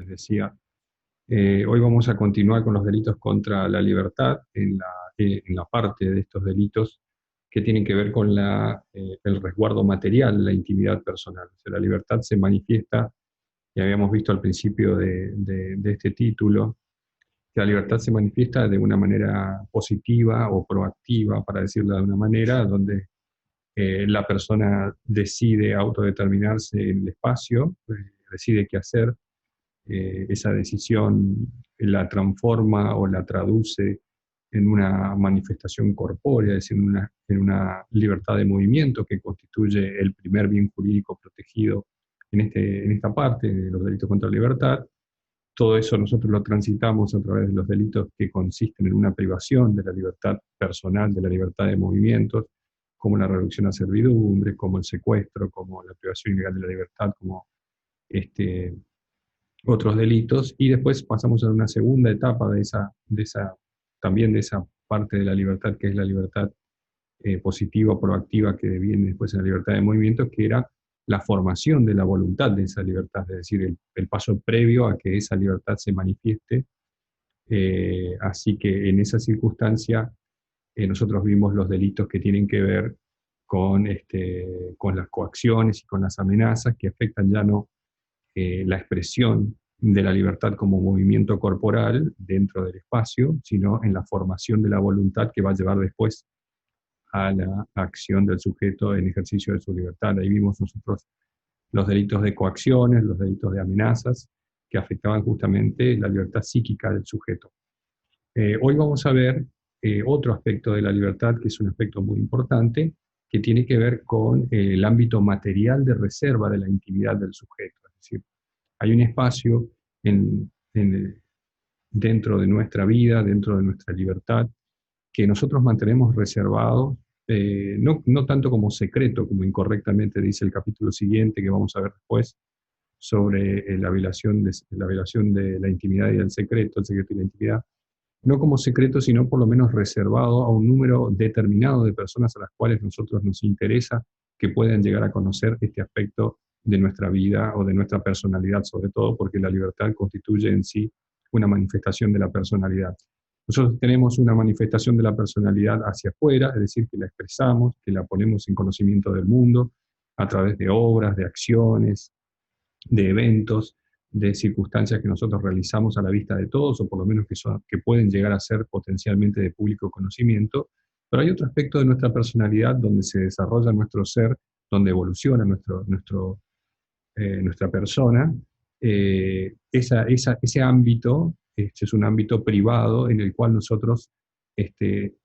les decía. Hoy vamos a continuar con los delitos contra la libertad en la parte de estos delitos que tienen que ver con el resguardo material, la intimidad personal. O sea, la libertad se manifiesta, y habíamos visto al principio de este título, que la libertad se manifiesta de una manera positiva o proactiva, para decirlo de una manera, donde la persona decide autodeterminarse en el espacio, decide qué hacer, esa decisión la transforma o la traduce en una manifestación corpórea, es decir, en una libertad de movimiento que constituye el primer bien jurídico protegido en esta parte de los delitos contra la libertad. Todo eso nosotros lo transitamos a través de los delitos que consisten en una privación de la libertad personal, de la libertad de movimientos, como la reducción a servidumbre, como el secuestro, como la privación ilegal de la libertad, como este, otros delitos, y después pasamos a una segunda etapa también de esa parte de la libertad, que es la libertad positiva, proactiva, que viene después en la libertad de movimiento, que era la formación de la voluntad de esa libertad, es decir, el paso previo a que esa libertad se manifieste. Así que en esa circunstancia nosotros vimos los delitos que tienen que ver con las coacciones y con las amenazas que afectan ya no la expresión de la libertad como movimiento corporal dentro del espacio, sino en la formación de la voluntad que va a llevar después a la acción del sujeto en ejercicio de su libertad. Ahí vimos nosotros los delitos de coacciones, los delitos de amenazas, que afectaban justamente la libertad psíquica del sujeto. Hoy vamos a ver otro aspecto de la libertad, que es un aspecto muy importante, que tiene que ver con el ámbito material de reserva de la intimidad del sujeto. Es decir, hay un espacio dentro de nuestra vida, dentro de nuestra libertad, que nosotros mantenemos reservado, no tanto como secreto, como incorrectamente dice el capítulo siguiente que vamos a ver después, sobre la violación de la intimidad y del secreto, el secreto y la intimidad, no como secreto, sino por lo menos reservado a un número determinado de personas a las cuales nosotros nos interesa que puedan llegar a conocer este aspecto de nuestra vida o de nuestra personalidad, sobre todo porque la libertad constituye en sí una manifestación de la personalidad. Nosotros tenemos una manifestación de la personalidad hacia afuera, es decir, que la expresamos, que la ponemos en conocimiento del mundo a través de obras, de acciones, de eventos, de circunstancias que nosotros realizamos a la vista de todos, o por lo menos que pueden llegar a ser potencialmente de público conocimiento. Pero hay otro aspecto de nuestra personalidad donde se desarrolla nuestro ser, donde evoluciona nuestra persona. Ese ámbito es un ámbito privado en el cual nosotros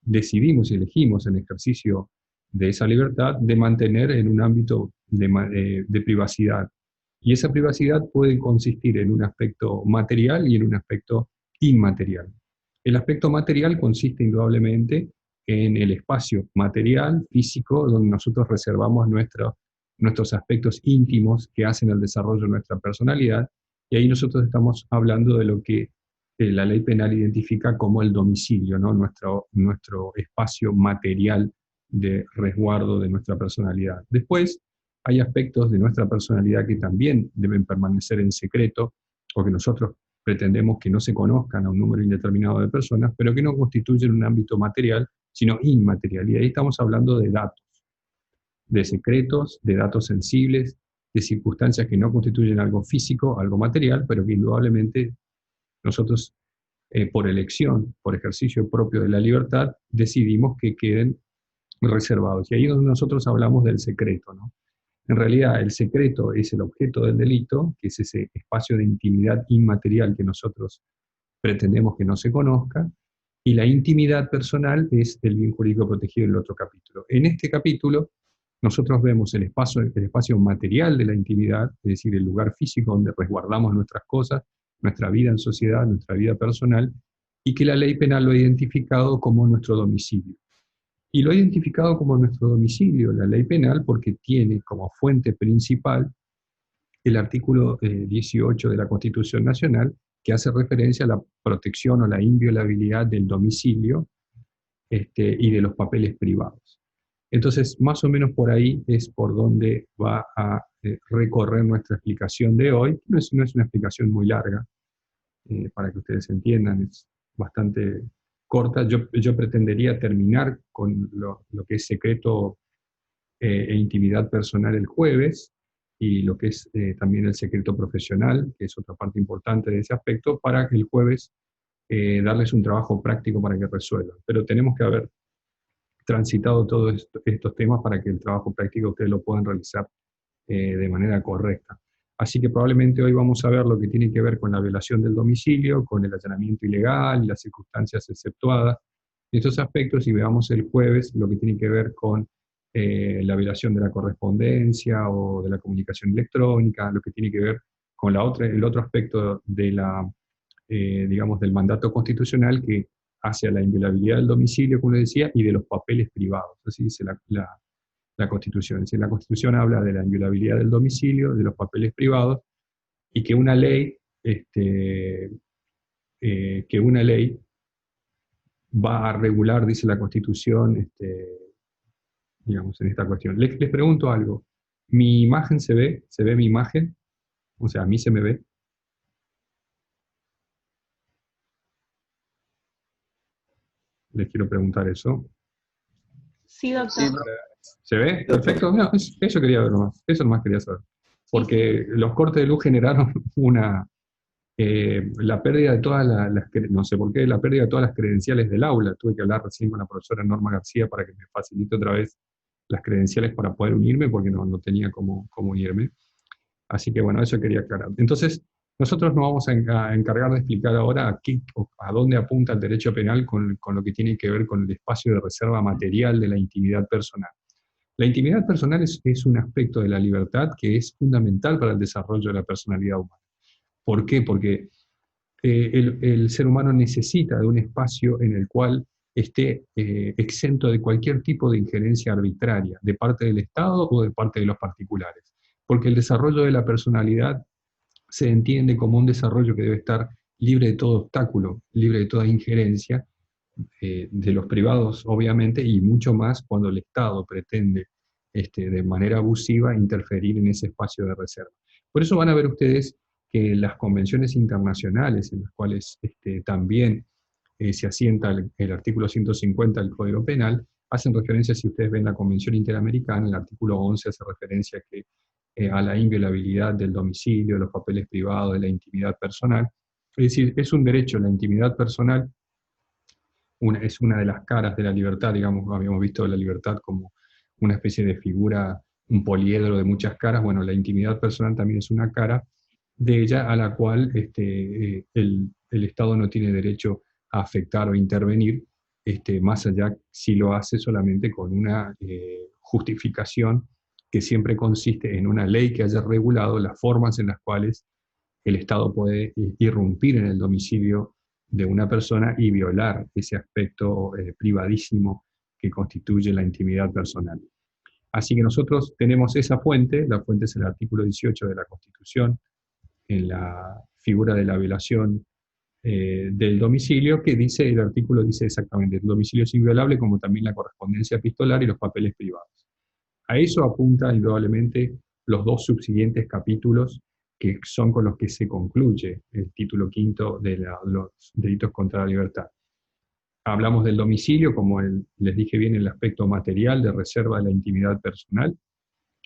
decidimos y elegimos el ejercicio de esa libertad de mantener en un ámbito de privacidad. Y esa privacidad puede consistir en un aspecto material y en un aspecto inmaterial. El aspecto material consiste indudablemente en el espacio material, físico, donde nosotros reservamos nuestros aspectos íntimos que hacen el desarrollo de nuestra personalidad, y ahí nosotros estamos hablando de lo que la ley penal identifica como el domicilio, ¿no? Nuestro espacio material de resguardo de nuestra personalidad. Después, hay aspectos de nuestra personalidad que también deben permanecer en secreto, o que nosotros pretendemos que no se conozcan a un número indeterminado de personas, pero que no constituyen un ámbito material, sino inmaterial. Y ahí estamos hablando de datos, de secretos, de datos sensibles, de circunstancias que no constituyen algo físico, algo material, pero que indudablemente nosotros, por elección, por ejercicio propio de la libertad, decidimos que queden reservados. Y ahí es donde nosotros hablamos del secreto, ¿no? En realidad, el secreto es el objeto del delito, que es ese espacio de intimidad inmaterial que nosotros pretendemos que no se conozca, y la intimidad personal es el bien jurídico protegido en el otro capítulo. En este capítulo, nosotros vemos el espacio material de la intimidad, es decir, el lugar físico donde resguardamos nuestras cosas, nuestra vida en sociedad, nuestra vida personal, y que la ley penal lo ha identificado como nuestro domicilio. Y lo ha identificado como nuestro domicilio, la ley penal, porque tiene como fuente principal el artículo 18 de la Constitución Nacional, que hace referencia a la protección o la inviolabilidad del domicilio y de los papeles privados. Entonces, más o menos por ahí es por donde va a recorrer nuestra explicación de hoy. No es una explicación muy larga, para que ustedes entiendan, es bastante corta. Yo pretendería terminar con lo que es secreto e intimidad personal el jueves, y lo que es también el secreto profesional, que es otra parte importante de ese aspecto, para que el jueves darles un trabajo práctico para que resuelvan. Pero tenemos que haber transitado todos estos temas para que el trabajo práctico ustedes lo puedan realizar de manera correcta. Así que probablemente hoy vamos a ver lo que tiene que ver con la violación del domicilio, con el allanamiento ilegal, las circunstancias exceptuadas, estos aspectos, y veamos el jueves lo que tiene que ver con la violación de la correspondencia o de la comunicación electrónica, lo que tiene que ver con el otro aspecto de digamos, del mandato constitucional que hace a la inviolabilidad del domicilio, como les decía, y de los papeles privados. Así dice la Constitución. Es decir, la Constitución habla de la inviolabilidad del domicilio, de los papeles privados, y que una ley, que una ley va a regular, dice la Constitución, digamos, en esta cuestión. Les pregunto algo. ¿Mi imagen se ve? ¿Se ve mi imagen? O sea, ¿a mí se me ve? Les quiero preguntar eso. Sí, Sí, doctor. profe. ¿Se ve? Doctor. Perfecto. No, eso quería ver nomás. Eso nomás quería saber. Sí, sí. Porque los cortes de luz generaron la pérdida de todas no sé por qué, la pérdida de todas las credenciales del aula. Tuve que hablar recién con la profesora Norma García para que me facilite otra vez las credenciales para poder unirme, porque no tenía cómo unirme. Así que bueno, eso quería aclarar. Entonces, nosotros nos vamos a encargar de explicar ahora a dónde apunta el derecho penal con lo que tiene que ver con el espacio de reserva material de la intimidad personal. La intimidad personal es un aspecto de la libertad que es fundamental para el desarrollo de la personalidad humana. ¿Por qué? Porque el ser humano necesita de un espacio en el cual esté exento de cualquier tipo de injerencia arbitraria, de parte del Estado o de parte de los particulares. Porque el desarrollo de la personalidad se entiende como un desarrollo que debe estar libre de todo obstáculo, libre de toda injerencia, de los privados, obviamente, y mucho más cuando el Estado pretende, de manera abusiva, interferir en ese espacio de reserva. Por eso van a ver ustedes que las convenciones internacionales, en las cuales también se asienta el artículo 150 del Código Penal, hacen referencia, si ustedes ven la Convención Interamericana, el artículo 11 hace referencia a la inviolabilidad del domicilio, de los papeles privados, de la intimidad personal. Es decir, es un derecho, la intimidad personal es una de las caras de la libertad. Digamos, habíamos visto la libertad como una especie de figura, un poliedro de muchas caras. Bueno, la intimidad personal también es una cara de ella, a la cual el Estado no tiene derecho a afectar o intervenir, más allá si lo hace solamente con una justificación que siempre consiste en una ley que haya regulado las formas en las cuales el Estado puede irrumpir en el domicilio de una persona y violar ese aspecto privadísimo que constituye la intimidad personal. Así que nosotros tenemos esa fuente, la fuente es el artículo 18 de la Constitución, en la figura de la violación del domicilio, que dice, el artículo dice exactamente, el domicilio es inviolable, como también la correspondencia epistolar y los papeles privados. A eso apunta indudablemente los dos subsiguientes capítulos, que son con los que se concluye el título quinto de los delitos contra la libertad. Hablamos del domicilio, como les dije bien, el aspecto material de reserva de la intimidad personal.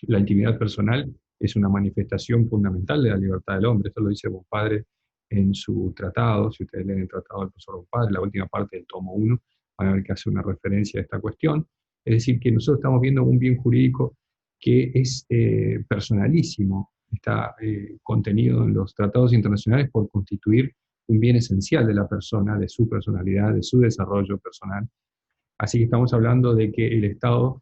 La intimidad personal es una manifestación fundamental de la libertad del hombre. Esto lo dice Bonpadre en su tratado. Si ustedes leen el tratado del profesor Bonpadre, la última parte del tomo 1, van a ver que hace una referencia a esta cuestión. Es decir, que nosotros estamos viendo un bien jurídico que es personalísimo, está contenido en los tratados internacionales por constituir un bien esencial de la persona, de su personalidad, de su desarrollo personal. Así que estamos hablando de que el Estado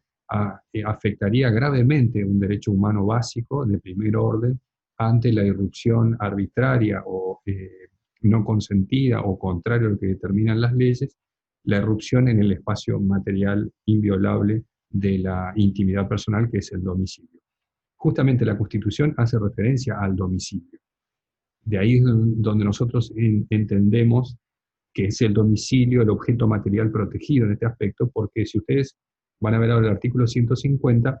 afectaría gravemente un derecho humano básico de primer orden ante la irrupción arbitraria o no consentida o contrario a lo que determinan las leyes, la irrupción en el espacio material inviolable de la intimidad personal, que es el domicilio. Justamente la Constitución hace referencia al domicilio. De ahí es donde nosotros entendemos que es el domicilio, el objeto material protegido en este aspecto, porque si ustedes van a ver ahora el artículo 150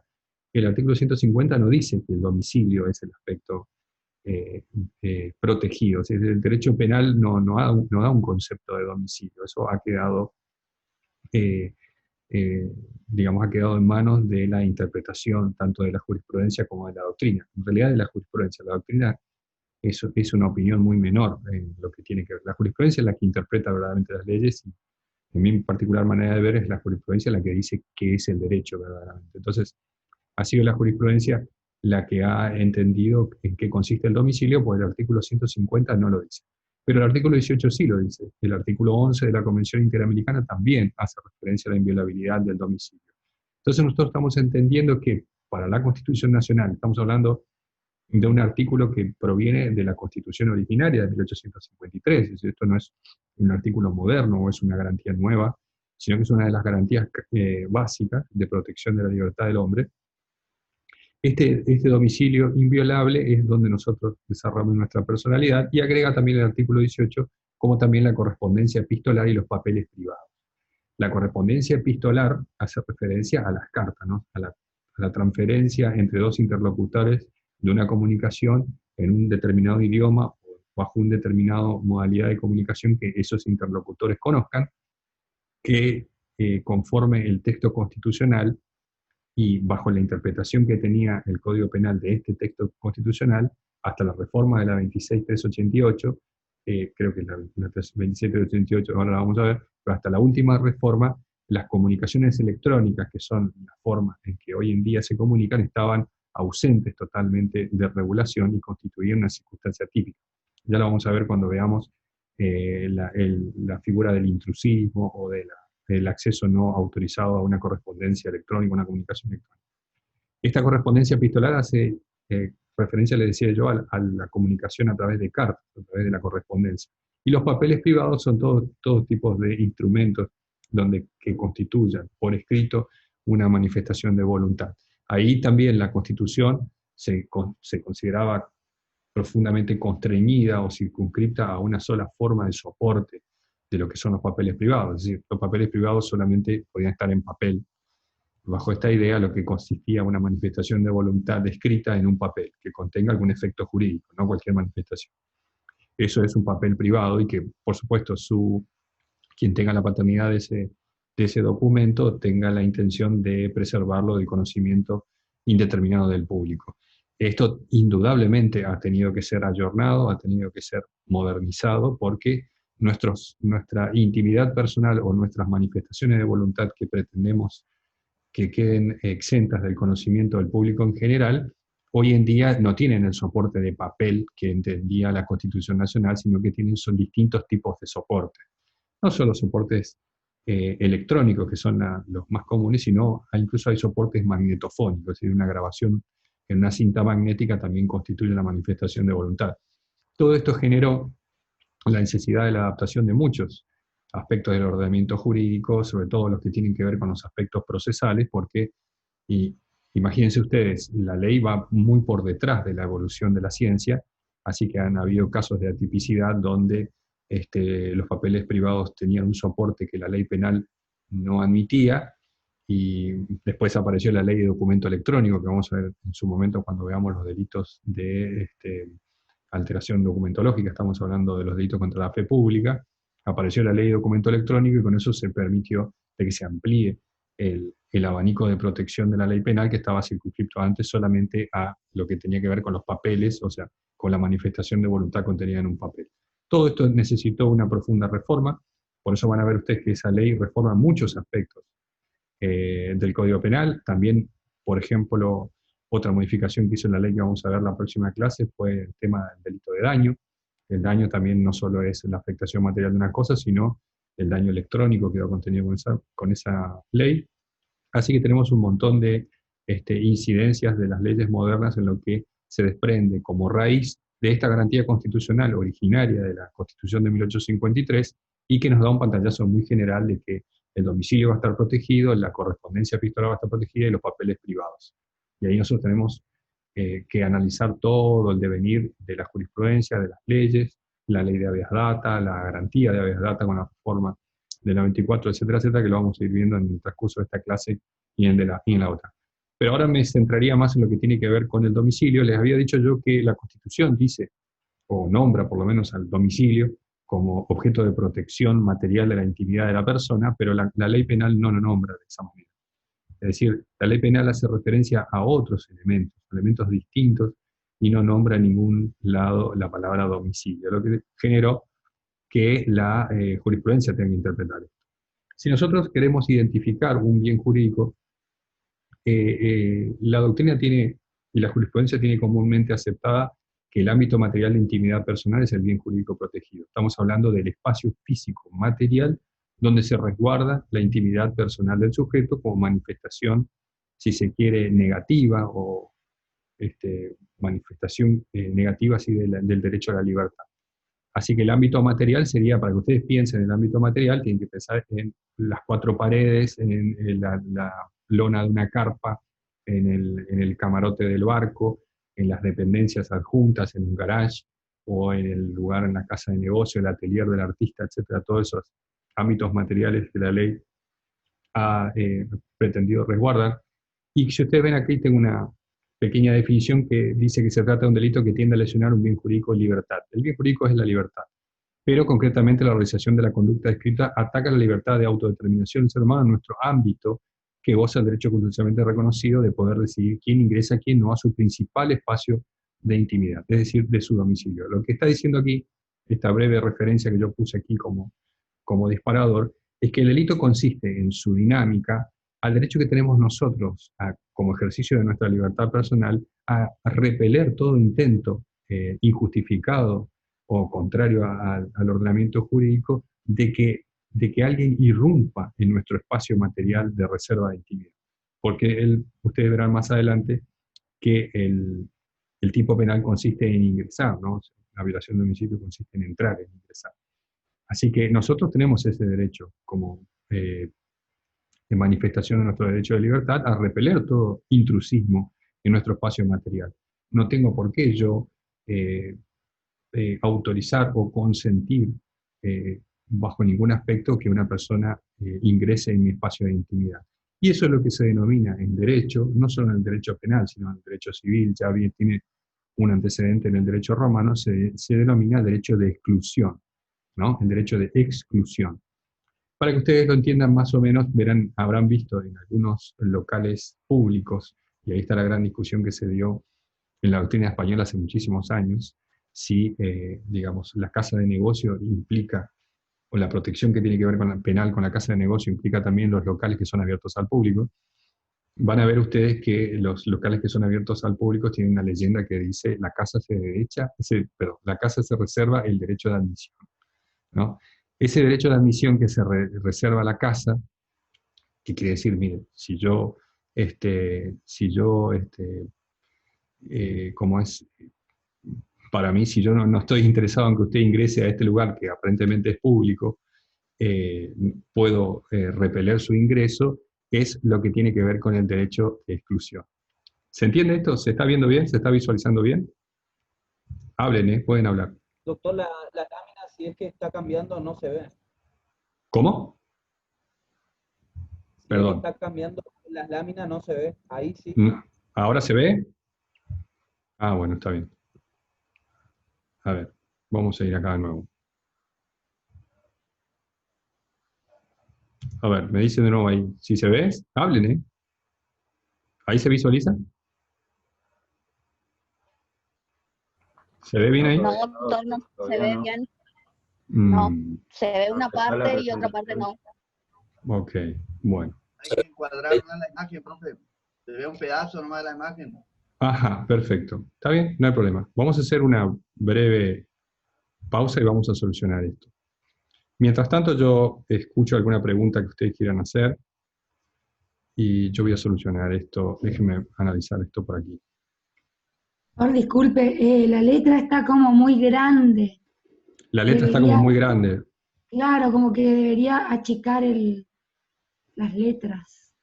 no dice que el domicilio es el aspecto protegido. O sea, el derecho penal no da un concepto de domicilio, eso ha quedado, eh, eh, digamos, ha quedado en manos de la interpretación tanto de la jurisprudencia como de la doctrina. En realidad de la jurisprudencia, la doctrina es una opinión muy menor en lo que tiene que ver. La jurisprudencia es la que interpreta verdaderamente las leyes y en mi particular manera de ver es la jurisprudencia la que dice qué es el derecho verdaderamente. Entonces, ha sido la jurisprudencia la que ha entendido en qué consiste el domicilio, porque el artículo 150 no lo dice. Pero el artículo 18 sí lo dice. El artículo 11 de la Convención Interamericana también hace referencia a la inviolabilidad del domicilio. Entonces nosotros estamos entendiendo que para la Constitución Nacional, estamos hablando de un artículo que proviene de la Constitución originaria de 1853, es decir, esto no es un artículo moderno o es una garantía nueva, sino que es una de las garantías básicas de protección de la libertad del hombre. Este domicilio inviolable es donde nosotros desarrollamos nuestra personalidad y agrega también el artículo 18, como también la correspondencia epistolar y los papeles privados. La correspondencia epistolar hace referencia a las cartas, ¿no? A la transferencia entre dos interlocutores de una comunicación en un determinado idioma o bajo una determinada modalidad de comunicación que esos interlocutores conozcan, que conforme el texto constitucional y bajo la interpretación que tenía el Código Penal de este texto constitucional, hasta la reforma de la 26388, creo que es la 26388, ahora la vamos a ver, pero hasta la última reforma, las comunicaciones electrónicas, que son la forma en que hoy en día se comunican, estaban ausentes totalmente de regulación y constituían una circunstancia típica. Ya lo vamos a ver cuando veamos la figura del intrusismo o del acceso no autorizado a una correspondencia electrónica, una comunicación electrónica. Esta correspondencia epistolar hace referencia, le decía yo, a la comunicación a través de cartas, a través de la correspondencia. Y los papeles privados son todos tipos de instrumentos que constituyan por escrito una manifestación de voluntad. Ahí también la Constitución se consideraba profundamente constreñida o circunscripta a una sola forma de soporte de lo que son los papeles privados. Es decir, los papeles privados solamente podían estar en papel. Bajo esta idea, lo que consistía una manifestación de voluntad escrita en un papel, que contenga algún efecto jurídico, no cualquier manifestación. Eso es un papel privado y que, por supuesto, quien tenga la paternidad de ese documento tenga la intención de preservarlo del conocimiento indeterminado del público. Esto indudablemente ha tenido que ser ayornado, ha tenido que ser modernizado, porque nuestra intimidad personal o nuestras manifestaciones de voluntad que pretendemos que queden exentas del conocimiento del público en general, hoy en día no tienen el soporte de papel que entendía la Constitución Nacional, sino que son distintos tipos de soporte. No solo soportes electrónicos, que son los más comunes, sino incluso hay soportes magnetofónicos, es decir, una grabación en una cinta magnética también constituye una manifestación de voluntad. Todo esto generó la necesidad de la adaptación de muchos aspectos del ordenamiento jurídico, sobre todo los que tienen que ver con los aspectos procesales, porque imagínense ustedes, la ley va muy por detrás de la evolución de la ciencia, así que han habido casos de atipicidad donde los papeles privados tenían un soporte que la ley penal no admitía, y después apareció la ley de documento electrónico, que vamos a ver en su momento cuando veamos los delitos de alteración documentológica, estamos hablando de los delitos contra la fe pública. Apareció la ley de documento electrónico y con eso se permitió de que se amplíe el abanico de protección de la ley penal, que estaba circunscrito antes solamente a lo que tenía que ver con los papeles, o sea, con la manifestación de voluntad contenida en un papel. Todo esto necesitó una profunda reforma, por eso van a ver ustedes que esa ley reforma muchos aspectos del Código Penal. También, por ejemplo, otra modificación que hizo en la ley que vamos a ver la próxima clase fue el tema del delito de daño. El daño también no solo es la afectación material de una cosa, sino el daño electrónico que va contenido con esa ley. Así que tenemos un montón de incidencias de las leyes modernas en lo que se desprende como raíz de esta garantía constitucional originaria de la Constitución de 1853 y que nos da un pantallazo muy general de que el domicilio va a estar protegido, la correspondencia epistolar va a estar protegida y los papeles privados. Y ahí nosotros tenemos que analizar todo el devenir de la jurisprudencia, de las leyes, la ley de habeas data, la garantía de habeas data con la reforma de la 24, etcétera, etcétera, que lo vamos a ir viendo en el transcurso de esta clase y en la otra. Pero ahora me centraría más en lo que tiene que ver con el domicilio. Les había dicho yo que la Constitución dice, o nombra por lo menos al domicilio, como objeto de protección material de la intimidad de la persona, pero la ley penal no lo nombra de esa manera. Es decir, la ley penal hace referencia a otros elementos, elementos distintos, y no nombra en ningún lado la palabra domicilio, lo que generó que la jurisprudencia tenga que interpretar esto. Si nosotros queremos identificar un bien jurídico, la doctrina tiene, y la jurisprudencia tiene comúnmente aceptada que el ámbito material de intimidad personal es el bien jurídico protegido. Estamos hablando del espacio físico material donde se resguarda la intimidad personal del sujeto como manifestación, si se quiere, negativa o manifestación negativa así del derecho a la libertad. Así que el ámbito material sería, para que ustedes piensen en el ámbito material, tienen que pensar en las cuatro paredes, en la lona de una carpa, en el camarote del barco, en las dependencias adjuntas, en un garage, o en el lugar, en la casa de negocio, el atelier del artista, etcétera. Todos esos ámbitos materiales que la ley ha pretendido resguardar. Y si ustedes ven aquí, tengo una pequeña definición que dice que se trata de un delito que tiende a lesionar un bien jurídico de libertad. El bien jurídico es la libertad, pero concretamente la realización de la conducta descrita ataca la libertad de autodeterminación del ser humano en nuestro ámbito, que goza el derecho constitucionalmente reconocido de poder decidir quién ingresa, quién no a su principal espacio de intimidad, es decir, de su domicilio. Lo que está diciendo aquí, esta breve referencia que yo puse aquí como disparador, es que el delito consiste en su dinámica al derecho que tenemos nosotros, como ejercicio de nuestra libertad personal, a repeler todo intento injustificado o contrario al ordenamiento jurídico de que alguien irrumpa en nuestro espacio material de reserva de intimidad. Porque ustedes verán más adelante que el tipo penal consiste en ingresar, ¿no? La violación de domicilio consiste en entrar, en ingresar. Así que nosotros tenemos ese derecho como de manifestación de nuestro derecho de libertad a repeler todo intrusismo en nuestro espacio material. No tengo por qué yo eh, autorizar o consentir bajo ningún aspecto que una persona ingrese en mi espacio de intimidad. Y eso es lo que se denomina en derecho, no solo en el derecho penal, sino en el derecho civil, ya bien tiene un antecedente en el derecho romano, se denomina derecho de exclusión, ¿no? El derecho de exclusión. Para que ustedes lo entiendan más o menos, verán, habrán visto en algunos locales públicos, y ahí está la gran discusión que se dio en la doctrina española hace muchísimos años, si, digamos, la casa de negocio implica, o la protección que tiene que ver con la penal con la casa de negocio implica también los locales que son abiertos al público. Van a ver ustedes que los locales que son abiertos al público tienen una leyenda que dice la casa se reserva el derecho de admisión, ¿no? Ese derecho de admisión que se reserva la casa, que quiere decir, mire, como es, para mí, si yo no estoy interesado en que usted ingrese a este lugar que aparentemente es público, eh, puedo repeler su ingreso, es lo que tiene que ver con el derecho de exclusión. ¿Se entiende esto? ¿Se está viendo bien? ¿Se está visualizando bien? Hablen, pueden hablar. Doctor, la lámina, si es que está cambiando, no se ve. ¿Cómo? Si es que Perdón. está cambiando, las láminas no se ve. Ahí sí. ¿Ahora se ve? Ah, bueno, está bien. A ver, vamos a ir acá de nuevo. A ver, me dicen de nuevo ahí. Si se ve, hablen, ¿eh? ¿Ahí se visualiza? ¿Se ve bien ahí? No, doctor, no se ve bien. Mm, No, se ve una parte y otra parte no. ok, bueno. Hay que encuadrar en la imagen, profe. Se ve un pedazo nomás de la imagen. Ajá, perfecto. Está bien, no hay problema. Vamos a hacer una breve pausa y vamos a solucionar esto. Mientras tanto, yo escucho alguna pregunta que ustedes quieran hacer y yo voy a solucionar esto. Déjenme analizar esto por aquí. Por disculpe, la letra está como muy grande. La letra está como muy grande. Claro, como que debería achicar las letras.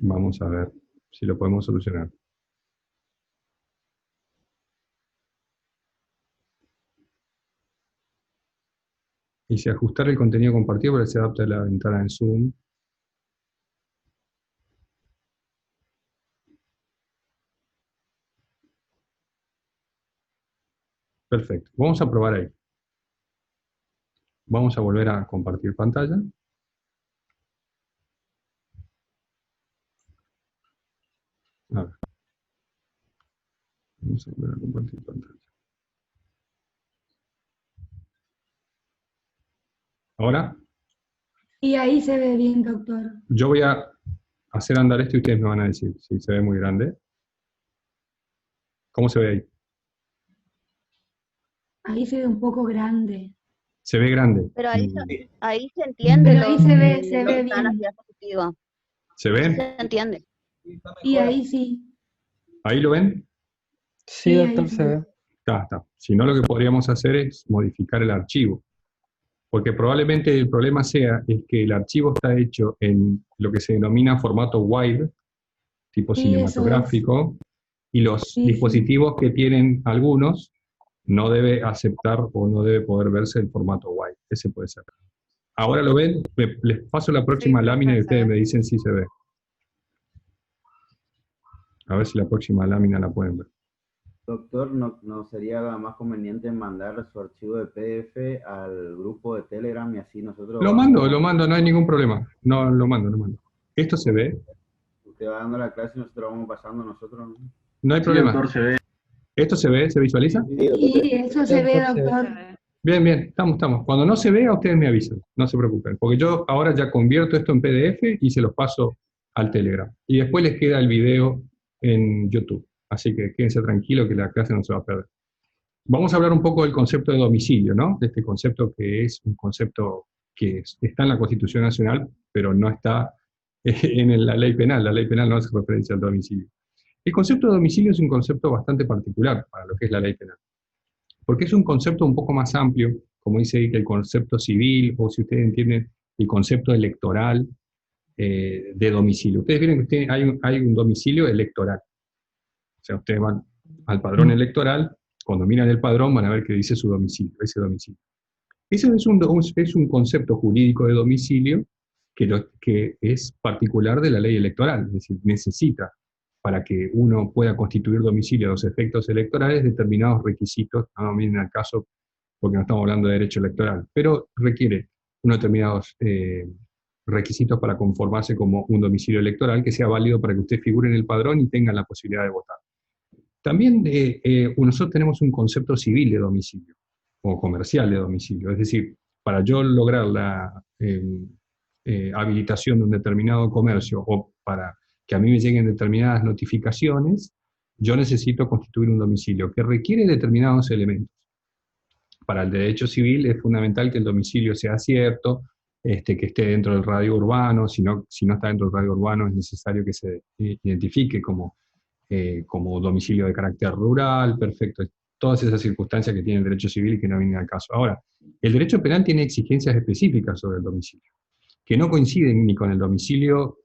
Vamos a ver si lo podemos solucionar. Dice ajustar el contenido compartido para que se adapte a la ventana en Zoom. Perfecto. Vamos a probar ahí. Vamos a volver a compartir pantalla. A ver. Vamos a volver a compartir pantalla. Ahora, Y ahí se ve bien, doctor. yo voy a hacer andar esto y ustedes me van a decir si se ve muy grande. ¿Cómo se ve ahí? Ahí se ve un poco grande. Se ve grande. Pero ahí, Mm, ahí se entiende Pero ahí lo se ve que están las bien. diapositivas. ¿Se ve? Se entiende. Sí, está Y mejor. ahí sí. ¿Ahí lo ven? Sí, Sí, doctor, ahí se sí. ve. Está. Si no, lo que podríamos hacer es modificar el archivo. Porque probablemente el problema sea es que el archivo está hecho en lo que se denomina formato wide, tipo Sí, eso es. cinematográfico, y los Sí, sí. dispositivos que tienen algunos no debe aceptar o no debe poder verse el formato wide. Ese puede ser. Ahora lo ven, les paso la próxima Sí, lámina y se ustedes ve. me dicen si se ve. A ver si la próxima lámina la pueden ver. Doctor, ¿no sería más conveniente mandar su archivo de PDF al grupo de Telegram y así nosotros Lo mando, no hay ningún problema. No, lo mando. ¿Esto se ve? Usted va dando la clase y nosotros vamos pasando nosotros, ¿no? No hay Sí, problema. doctor, se ve. ¿Esto se ve? ¿Se visualiza? Sí, doctor. Sí, eso se ve, Doctor, se ve. Se doctor. ve. Bien, estamos. Cuando no se vea, ustedes me avisan, no se preocupen, porque yo ahora ya convierto esto en PDF y se los paso al Telegram. Y después les queda el video en YouTube. Así que quédense tranquilos que la clase no se va a perder. Vamos a hablar un poco del concepto de domicilio, ¿no? De este concepto que es un concepto que está en la Constitución Nacional, pero no está en la ley penal. La ley penal no hace referencia al domicilio. El concepto de domicilio es un concepto bastante particular para lo que es la ley penal, porque es un concepto un poco más amplio, como dice ahí, que el concepto civil, o si ustedes entienden, el concepto electoral de domicilio. Ustedes vieron que hay un domicilio electoral. O sea, ustedes van al padrón electoral, cuando miran el padrón van a ver que dice su domicilio, ese domicilio. Ese es un concepto jurídico de domicilio que es particular de la ley electoral, es decir, necesita, para que uno pueda constituir domicilio a los efectos electorales, determinados requisitos, no miren al caso porque no estamos hablando de derecho electoral, pero requiere unos determinados requisitos para conformarse como un domicilio electoral que sea válido para que usted figure en el padrón y tenga la posibilidad de votar. También nosotros tenemos un concepto civil de domicilio, o comercial de domicilio, es decir, para yo lograr la habilitación de un determinado comercio o para que a mí me lleguen determinadas notificaciones, yo necesito constituir un domicilio que requiere determinados elementos. Para el derecho civil es fundamental que el domicilio sea cierto, que esté dentro del radio urbano, si no está dentro del radio urbano es necesario que se identifique como domicilio de carácter rural, perfecto. Todas esas circunstancias que tiene el derecho civil y que no vienen al caso. Ahora, el derecho penal tiene exigencias específicas sobre el domicilio, que no coinciden ni con el domicilio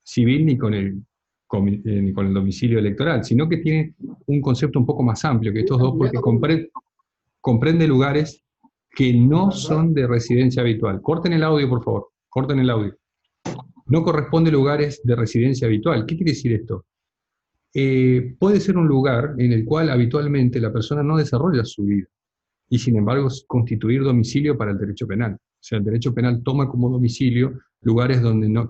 civil ni con el domicilio electoral, sino que tiene un concepto un poco más amplio que estos dos, porque comprende lugares que no son de residencia habitual. Corten el audio, por favor, corten el audio. No corresponde lugares de residencia habitual. ¿Qué quiere decir esto? Puede ser un lugar en el cual habitualmente la persona no desarrolla su vida, y sin embargo constituir domicilio para el derecho penal. O sea, el derecho penal toma como domicilio lugares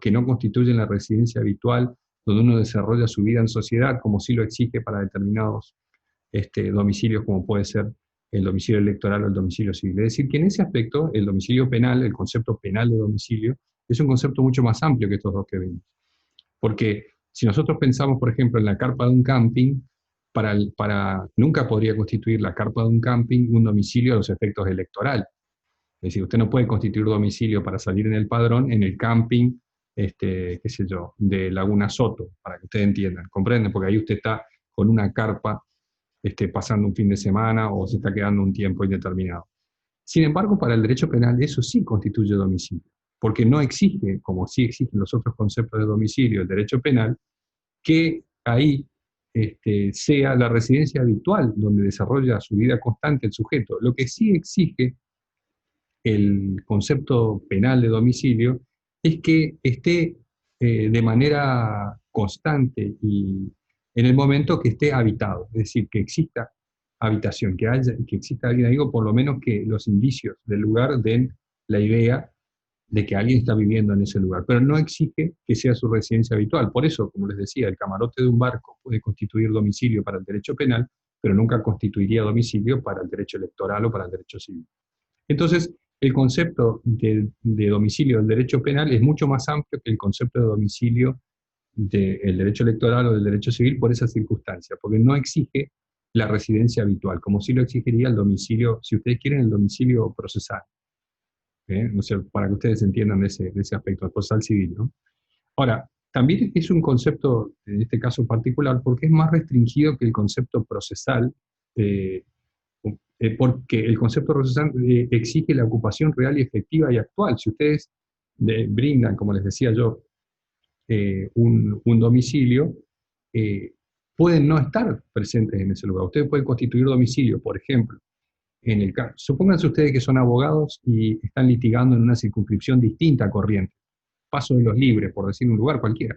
que no constituyen la residencia habitual, donde uno desarrolla su vida en sociedad, como sí lo exige para determinados domicilios, como puede ser el domicilio electoral o el domicilio civil. Es decir, que en ese aspecto el domicilio penal, el concepto penal de domicilio, es un concepto mucho más amplio que estos dos que vimos. Porque si nosotros pensamos, por ejemplo, en la carpa de un camping, nunca podría constituir la carpa de un camping un domicilio a los efectos electorales. Es decir, usted no puede constituir domicilio para salir en el padrón en el camping, qué sé yo, de Laguna Soto, para que ustedes entiendan, ¿comprenden? Porque ahí usted está con una carpa pasando un fin de semana o se está quedando un tiempo indeterminado. Sin embargo, para el derecho penal eso sí constituye domicilio, porque no exige, como sí exigen los otros conceptos de domicilio del derecho penal, que ahí sea la residencia habitual donde desarrolla su vida constante el sujeto. Lo que sí exige el concepto penal de domicilio es que esté de manera constante y en el momento que esté habitado, es decir, que exista habitación, que exista alguien ahí, o por lo menos que los indicios del lugar den la idea de que alguien está viviendo en ese lugar, pero no exige que sea su residencia habitual. Por eso, como les decía, el camarote de un barco puede constituir domicilio para el derecho penal, pero nunca constituiría domicilio para el derecho electoral o para el derecho civil. Entonces, el concepto de domicilio del derecho penal es mucho más amplio que el concepto de domicilio del derecho electoral o del derecho civil por esa circunstancia, porque no exige la residencia habitual, como sí lo exigiría el domicilio, si ustedes quieren, el domicilio procesal. No sé, para que ustedes entiendan de ese aspecto, el procesal civil, ¿no? Ahora, también es un concepto, en este caso particular, porque es más restringido que el concepto procesal, porque el concepto procesal exige la ocupación real y efectiva y actual. Si ustedes brindan, como les decía yo, un domicilio, pueden no estar presentes en ese lugar. Ustedes pueden constituir domicilio, por ejemplo, en el caso. Supónganse ustedes que son abogados y están litigando en una circunscripción distinta a Corrientes, Paso de los Libres, por decir un lugar cualquiera.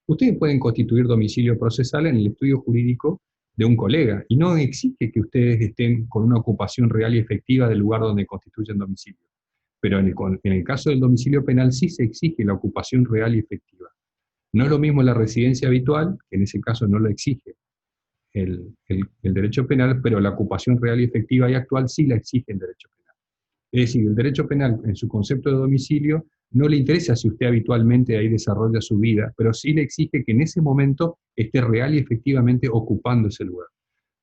Ustedes pueden constituir domicilio procesal en el estudio jurídico de un colega, y no exige que ustedes estén con una ocupación real y efectiva del lugar donde constituyen domicilio. Pero en el caso del domicilio penal sí se exige la ocupación real y efectiva. No es lo mismo la residencia habitual, que en ese caso no lo exige el derecho penal, pero la ocupación real y efectiva y actual sí la exige el derecho penal. Es decir, el derecho penal, en su concepto de domicilio, no le interesa si usted habitualmente ahí desarrolla su vida, pero sí le exige que en ese momento esté real y efectivamente ocupando ese lugar.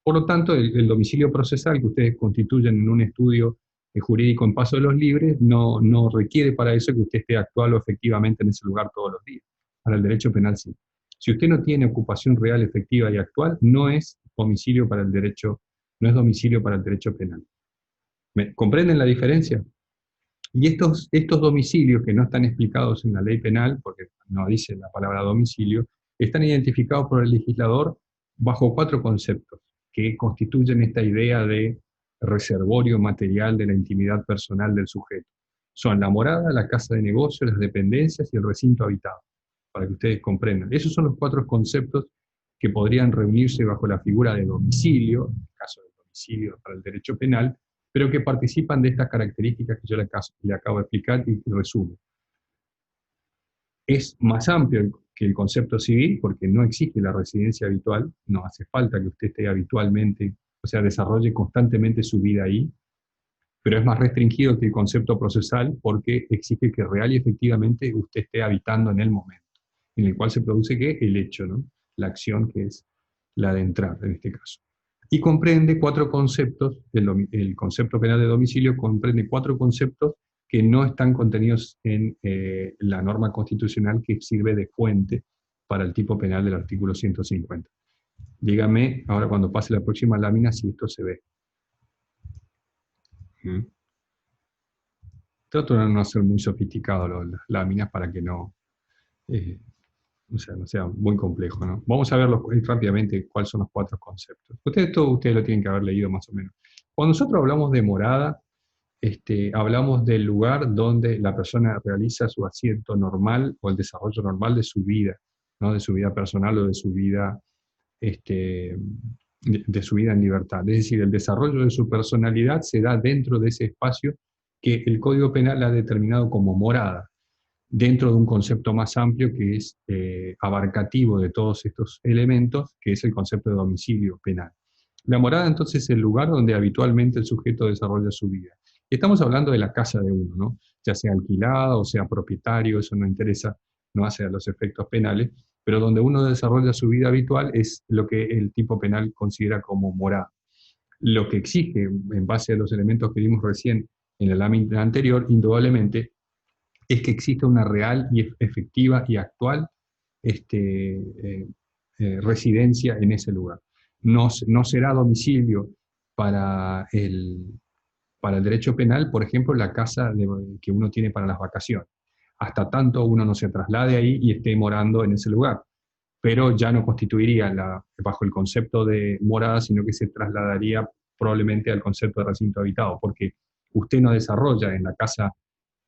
Por lo tanto, el domicilio procesal que ustedes constituyen en un estudio jurídico en Paso de los Libres no requiere para eso que usted esté actual o efectivamente en ese lugar todos los días. Para el derecho penal sí. Si usted no tiene ocupación real, efectiva y actual, no es domicilio para el derecho, no es domicilio para el derecho penal. ¿Comprenden la diferencia? Y estos domicilios que no están explicados en la ley penal, porque no dice la palabra domicilio, están identificados por el legislador bajo 4 conceptos que constituyen esta idea de reservorio material de la intimidad personal del sujeto. Son la morada, la casa de negocio, las dependencias y el recinto habitado, para que ustedes comprendan. Esos son los 4 conceptos que podrían reunirse bajo la figura de domicilio, en el caso del domicilio para el derecho penal, pero que participan de estas características que yo le acabo de explicar y resumo. Es más amplio que el concepto civil porque no exige la residencia habitual, no hace falta que usted esté habitualmente, o sea, desarrolle constantemente su vida ahí, pero es más restringido que el concepto procesal porque exige que real y efectivamente usted esté habitando en el momento, en el cual se produce ¿qué? El hecho, ¿no? La acción que es la de entrar en este caso. Y comprende 4 conceptos, el concepto penal de domicilio comprende 4 conceptos que no están contenidos en la norma constitucional que sirve de fuente para el tipo penal del artículo 150. Dígame, ahora cuando pase la próxima lámina, si esto se ve. Trato de no ser muy sofisticado las láminas para que no sea muy complejo, ¿no? Vamos a ver rápidamente cuáles son los 4 conceptos. Ustedes lo tienen que haber leído más o menos. Cuando nosotros hablamos de morada, hablamos del lugar donde la persona realiza su asiento normal o el desarrollo normal de su vida, ¿no? De su vida personal o de su vida, de su vida en libertad. Es decir, el desarrollo de su personalidad se da dentro de ese espacio que el Código Penal ha determinado como morada, dentro de un concepto más amplio que es abarcativo de todos estos elementos, que es el concepto de domicilio penal. La morada entonces es el lugar donde habitualmente el sujeto desarrolla su vida. Y estamos hablando de la casa de uno, ¿no? Ya sea alquilada o sea propietario, eso no interesa, no hace a los efectos penales, pero donde uno desarrolla su vida habitual es lo que el tipo penal considera como morada. Lo que exige, en base a los elementos que vimos recién en la lámina anterior, indudablemente, es que exista una real y efectiva y actual residencia en ese lugar. No será domicilio para el derecho penal, por ejemplo, la casa que uno tiene para las vacaciones. Hasta tanto uno no se traslade ahí y esté morando en ese lugar. Pero ya no constituiría bajo el concepto de morada, sino que se trasladaría probablemente al concepto de recinto habitado, porque usted no desarrolla en la casa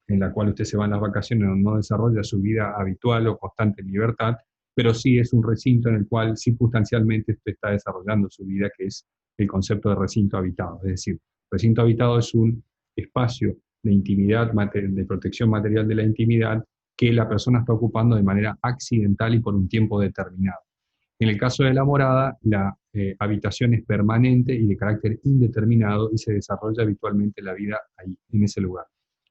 en la cual usted se va en las vacaciones, no desarrolla su vida habitual o constante en libertad, pero sí es un recinto en el cual circunstancialmente usted está desarrollando su vida, que es el concepto de recinto habitado. Es decir, recinto habitado es un espacio de intimidad, de protección material de la intimidad, que la persona está ocupando de manera accidental y por un tiempo determinado. En el caso de la morada, la habitación es permanente y de carácter indeterminado y se desarrolla habitualmente la vida ahí, en ese lugar.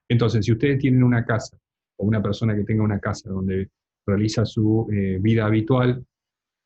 Entonces, si ustedes tienen una casa, o una persona que tenga una casa donde realiza su vida habitual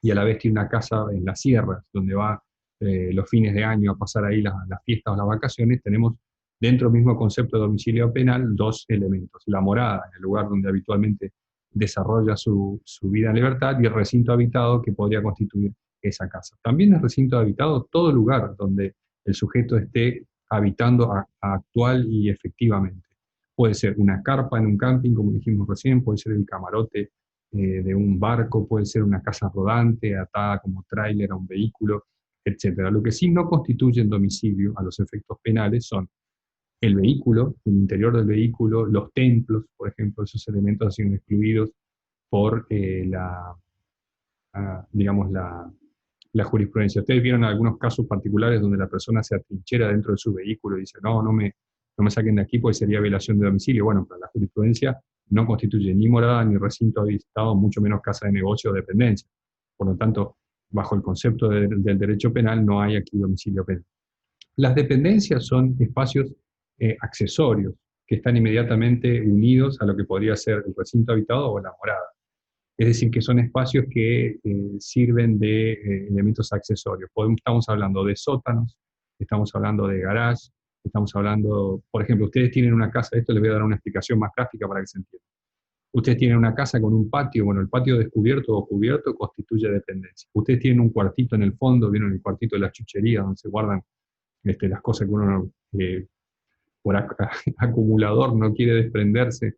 y a la vez tiene una casa en las sierras, donde va los fines de año a pasar ahí las fiestas o las vacaciones, tenemos dentro del mismo concepto de domicilio penal dos elementos: la morada, el lugar donde habitualmente desarrolla su vida en libertad, y el recinto habitado, que podría constituir esa casa. También es recinto habitado todo lugar donde el sujeto esté habitando actual y efectivamente. Puede ser una carpa en un camping, como dijimos recién, puede ser el camarote de un barco, puede ser una casa rodante atada como tráiler a un vehículo, etc. Lo que sí no constituyen domicilio a los efectos penales son el vehículo, el interior del vehículo, los templos, por ejemplo. Esos elementos han sido excluidos por la jurisprudencia. Ustedes vieron algunos casos particulares donde la persona se atrinchera dentro de su vehículo y dice, no me saquen de aquí porque sería violación de domicilio. Bueno, pero la jurisprudencia no constituye ni morada ni recinto habitado, mucho menos casa de negocio o dependencia. Por lo tanto, bajo el concepto del derecho penal no hay aquí domicilio penal. Las dependencias son espacios accesorios que están inmediatamente unidos a lo que podría ser el recinto habitado o la morada. Es decir, que son espacios que sirven de elementos accesorios. Estamos hablando de sótanos, estamos hablando de garage, estamos hablando, por ejemplo, ustedes tienen una casa, esto les voy a dar una explicación más gráfica para que se entienda. Ustedes tienen una casa con un patio, bueno, el patio descubierto o cubierto constituye dependencia. Ustedes tienen un cuartito en el fondo, vieron el cuartito de la chuchería, donde se guardan las cosas que uno por acumulador no quiere desprenderse,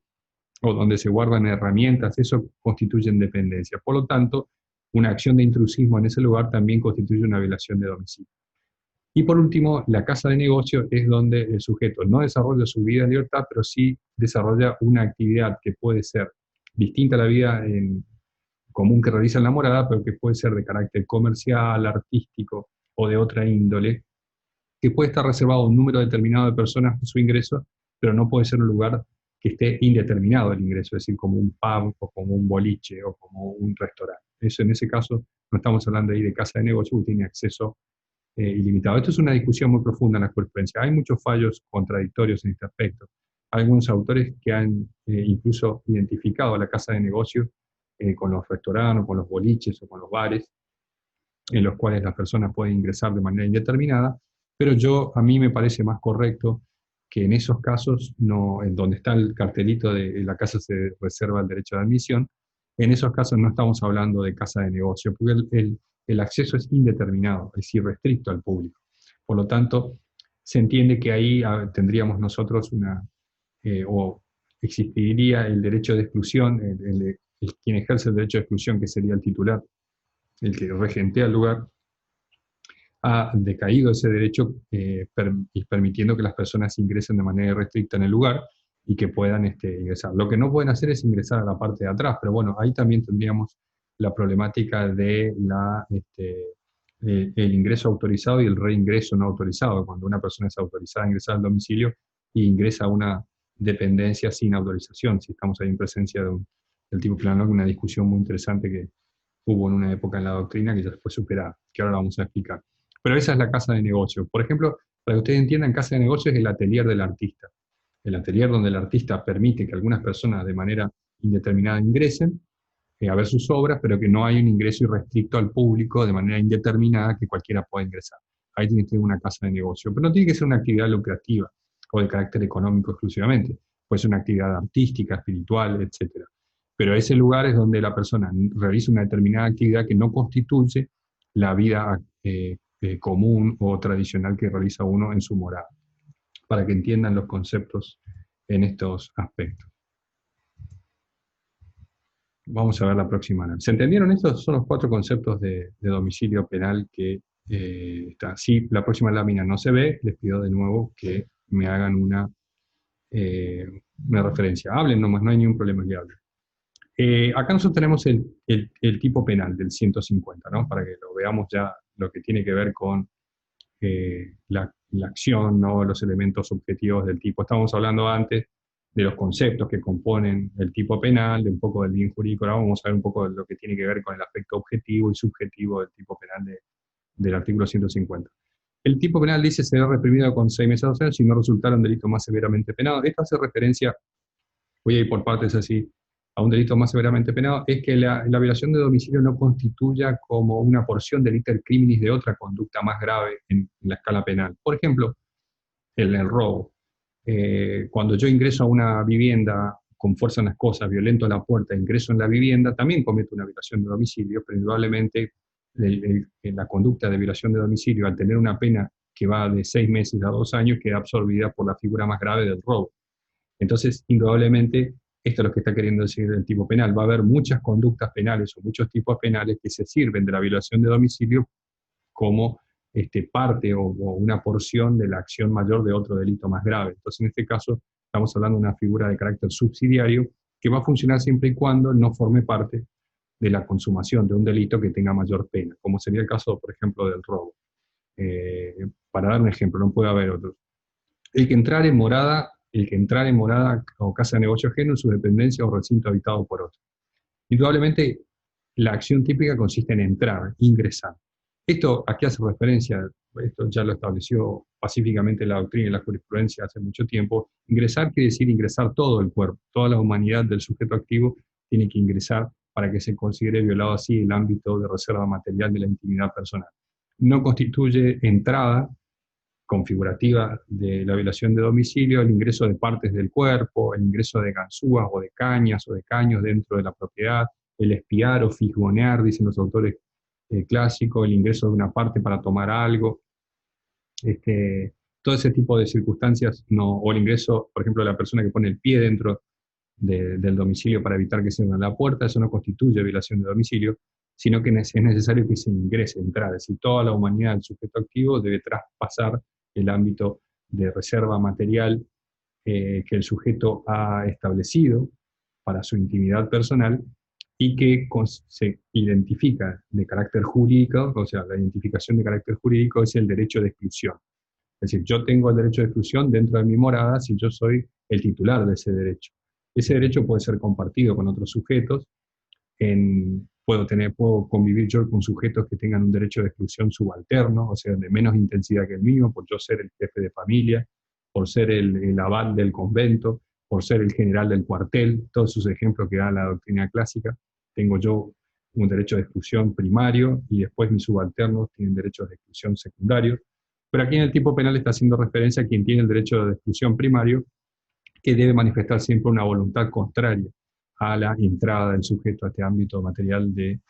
o donde se guardan herramientas, eso constituye dependencia. Por lo tanto, una acción de intrusismo en ese lugar también constituye una violación de domicilio. Y por último, la casa de negocio es donde el sujeto no desarrolla su vida en libertad, pero sí desarrolla una actividad que puede ser distinta a la vida común que realiza en la morada, pero que puede ser de carácter comercial, artístico o de otra índole, que puede estar reservado a un número determinado de personas de su ingreso, pero no puede ser un lugar que esté indeterminado el ingreso, es decir, como un pub o como un boliche o como un restaurante. Eso, en ese caso, no estamos hablando ahí de casa de negocio que tiene acceso ilimitado. Esto es una discusión muy profunda en la jurisprudencia. Hay muchos fallos contradictorios en este aspecto. Hay algunos autores que han incluso identificado a la casa de negocio con los restaurantes, o con los boliches o con los bares, en los cuales las personas pueden ingresar de manera indeterminada, pero a mí me parece más correcto que en esos casos, en donde está el cartelito de la casa se reserva el derecho de admisión, en esos casos no estamos hablando de casa de negocio, porque el acceso es indeterminado, es irrestricto al público. Por lo tanto, se entiende que ahí tendríamos nosotros o existiría el derecho de exclusión, quien ejerce el derecho de exclusión, que sería el titular, el que regentea el lugar, ha decaído ese derecho permitiendo que las personas ingresen de manera irrestricta en el lugar y que puedan ingresar. Lo que no pueden hacer es ingresar a la parte de atrás, pero bueno, ahí también tendríamos la problemática de el ingreso autorizado y el reingreso no autorizado, cuando una persona es autorizada a ingresar al domicilio e ingresa a una dependencia sin autorización, si estamos ahí en presencia del tipo penal, una discusión muy interesante que hubo en una época en la doctrina que ya fue superada, que ahora la vamos a explicar. Pero esa es la casa de negocio. Por ejemplo, para que ustedes entiendan, casa de negocio es el atelier del artista. El atelier donde el artista permite que algunas personas de manera indeterminada ingresen a ver sus obras, pero que no hay un ingreso irrestricto al público de manera indeterminada que cualquiera pueda ingresar. Ahí tiene que tener una casa de negocio. Pero no tiene que ser una actividad lucrativa o de carácter económico exclusivamente. Puede ser una actividad artística, espiritual, etc. Pero ese lugar es donde la persona realiza una determinada actividad que no constituye la vida común o tradicional que realiza uno en su morada, para que entiendan los conceptos en estos aspectos. Vamos a ver la próxima. ¿Se entendieron? Estos son los 4 conceptos de domicilio penal que está. Si la próxima lámina no se ve, les pido de nuevo que me hagan una referencia. Hablen nomás, no hay ningún problema que hablen. Acá nosotros tenemos el tipo penal del 150, ¿no? Para que lo veamos ya, lo que tiene que ver con la acción, ¿no? Los elementos objetivos del tipo. Estábamos hablando antes de los conceptos que componen el tipo penal, de un poco del bien jurídico. Ahora vamos a ver un poco de lo que tiene que ver con el aspecto objetivo y subjetivo del tipo penal del artículo 150. El tipo penal dice será reprimido con 6 meses a 2 años si no resultara un delito más severamente penado. Esto hace referencia, voy a ir por partes así, a un delito más severamente penado, es que la violación de domicilio no constituya como una porción del iter criminis de otra conducta más grave en la escala penal. Por ejemplo, el robo. Cuando yo ingreso a una vivienda con fuerza en las cosas, violento a la puerta, ingreso en la vivienda, también cometo una violación de domicilio, pero indudablemente la conducta de violación de domicilio, al tener una pena que va de 6 meses a 2 años, queda absorbida por la figura más grave del robo. Entonces, indudablemente, esto es lo que está queriendo decir el tipo penal. Va a haber muchas conductas penales o muchos tipos penales que se sirven de la violación de domicilio como parte o una porción de la acción mayor de otro delito más grave. Entonces, en este caso, estamos hablando de una figura de carácter subsidiario que va a funcionar siempre y cuando no forme parte de la consumación de un delito que tenga mayor pena, como sería el caso, por ejemplo, del robo. Para dar un ejemplo, no puede haber otro. El que entrar en morada o casa de negocio ajeno en su dependencia o recinto habitado por otro. Indudablemente, la acción típica consiste en entrar, ingresar. Esto aquí hace referencia, esto ya lo estableció pacíficamente la doctrina y la jurisprudencia hace mucho tiempo. Ingresar quiere decir ingresar todo el cuerpo, toda la humanidad del sujeto activo tiene que ingresar para que se considere violado así el ámbito de reserva material de la intimidad personal. No constituye entrada configurativa de la violación de domicilio el ingreso de partes del cuerpo, el ingreso de ganzúas o de cañas o de caños dentro de la propiedad, el espiar o fisgonear, dicen los autores clásicos, el ingreso de una parte para tomar algo, todo ese tipo de circunstancias, no, o el ingreso, por ejemplo, de la persona que pone el pie dentro del domicilio para evitar que se abra la puerta, eso no constituye violación de domicilio, sino que es necesario que se ingrese, entrar, es decir, toda la humanidad del sujeto activo debe traspasar el ámbito de reserva material que el sujeto ha establecido para su intimidad personal y que se identifica de carácter jurídico, o sea, la identificación de carácter jurídico es el derecho de exclusión. Es decir, yo tengo el derecho de exclusión dentro de mi morada si yo soy el titular de ese derecho. Ese derecho puede ser compartido con otros sujetos, puedo convivir yo con sujetos que tengan un derecho de exclusión subalterno, o sea, de menos intensidad que el mío, por yo ser el jefe de familia, por ser el abad del convento, por ser el general del cuartel, todos esos ejemplos que da la doctrina clásica. Tengo yo un derecho de exclusión primario y después mis subalternos tienen derechos de exclusión secundarios. Pero aquí en el tipo penal está haciendo referencia a quien tiene el derecho de exclusión primario, que debe manifestar siempre una voluntad contraria a la entrada del sujeto a este ámbito material de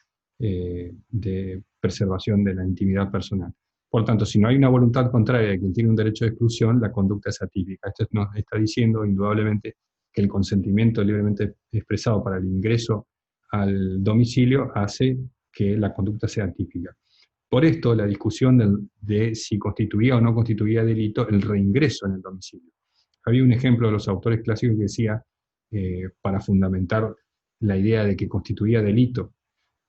preservación de la intimidad personal. Por tanto, si no hay una voluntad contraria de quien tiene un derecho de exclusión, la conducta es atípica. Esto nos está diciendo, indudablemente, que el consentimiento libremente expresado para el ingreso al domicilio hace que la conducta sea atípica. Por esto, la discusión de si constituía o no constituía delito el reingreso en el domicilio. Había un ejemplo de los autores clásicos que decía, para fundamentar la idea de que constituía delito